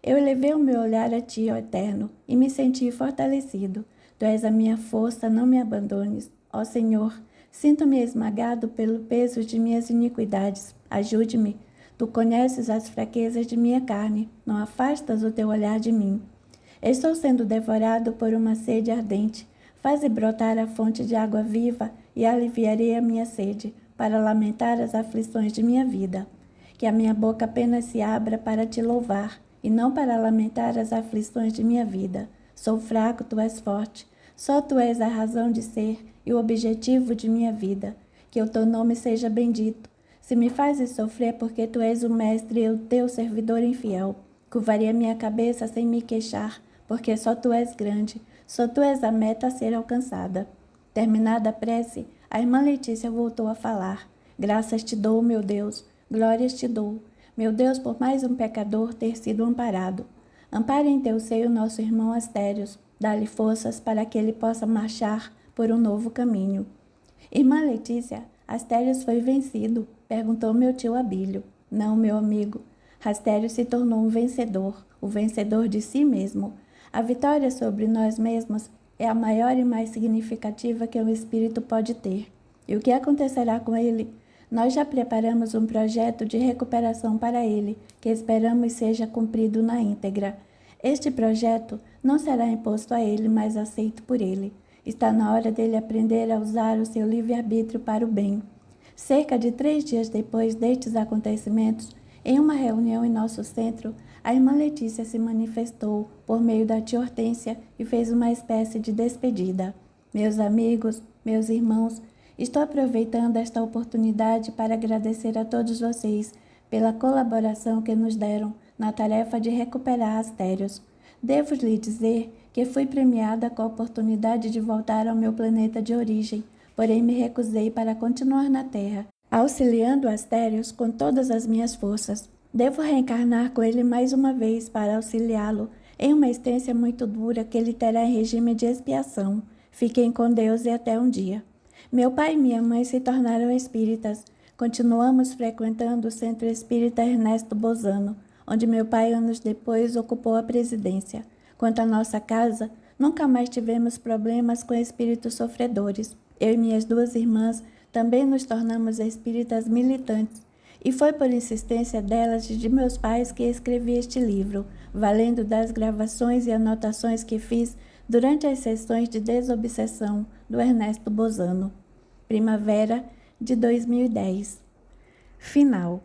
Eu elevei o meu olhar a ti, ó Eterno, e me senti fortalecido. Tu és a minha força, não me abandones. Ó Senhor, sinto-me esmagado pelo peso de minhas iniquidades. Ajude-me. Tu conheces as fraquezas de minha carne. Não afastas o teu olhar de mim. Estou sendo devorado por uma sede ardente. Faze brotar a fonte de água viva e aliviarei a minha sede, para lamentar as aflições de minha vida. Que a minha boca apenas se abra para te louvar, e não para lamentar as aflições de minha vida. Sou fraco, tu és forte. Só tu és a razão de ser e o objetivo de minha vida. Que o teu nome seja bendito. Se me fazes sofrer porque tu és o mestre e o teu servidor infiel, curvarei a minha cabeça sem me queixar, porque só tu és grande, só tu és a meta a ser alcançada. Terminada a prece, a irmã Letícia voltou a falar. Graças te dou, meu Deus, glórias te dou. Meu Deus, por mais um pecador ter sido amparado. Ampara em teu seio nosso irmão Astérios, dá-lhe forças para que ele possa marchar por um novo caminho. Irmã Letícia, Astérios foi vencido? Perguntou meu tio Abílio. Não, meu amigo. Astérios se tornou um vencedor, o vencedor de si mesmo. A vitória sobre nós mesmos é a maior e mais significativa que um espírito pode ter. E o que acontecerá com ele? Nós já preparamos um projeto de recuperação para ele, que esperamos seja cumprido na íntegra. Este projeto não será imposto a ele, mas aceito por ele. Está na hora dele aprender a usar o seu livre-arbítrio para o bem. Cerca de 3 dias depois destes acontecimentos, em uma reunião em nosso centro, a irmã Letícia se manifestou por meio da tia Hortência e fez uma espécie de despedida. Meus amigos, meus irmãos, estou aproveitando esta oportunidade para agradecer a todos vocês pela colaboração que nos deram na tarefa de recuperar Astérios. Devo lhe dizer que fui premiada com a oportunidade de voltar ao meu planeta de origem, porém me recusei para continuar na Terra, auxiliando Astérios com todas as minhas forças. Devo reencarnar com ele mais uma vez para auxiliá-lo em uma existência muito dura que ele terá em regime de expiação. Fiquem com Deus e até um dia. Meu pai e minha mãe se tornaram espíritas. Continuamos frequentando o Centro Espírita Ernesto Bozano, onde meu pai anos depois ocupou a presidência. Quanto à nossa casa, nunca mais tivemos problemas com espíritos sofredores. Eu e minhas 2 irmãs também nos tornamos espíritas militantes, e foi por insistência delas e de meus pais que escrevi este livro, valendo das gravações e anotações que fiz durante as sessões de desobsessão do Ernesto Bozano. Primavera de 2010. Final.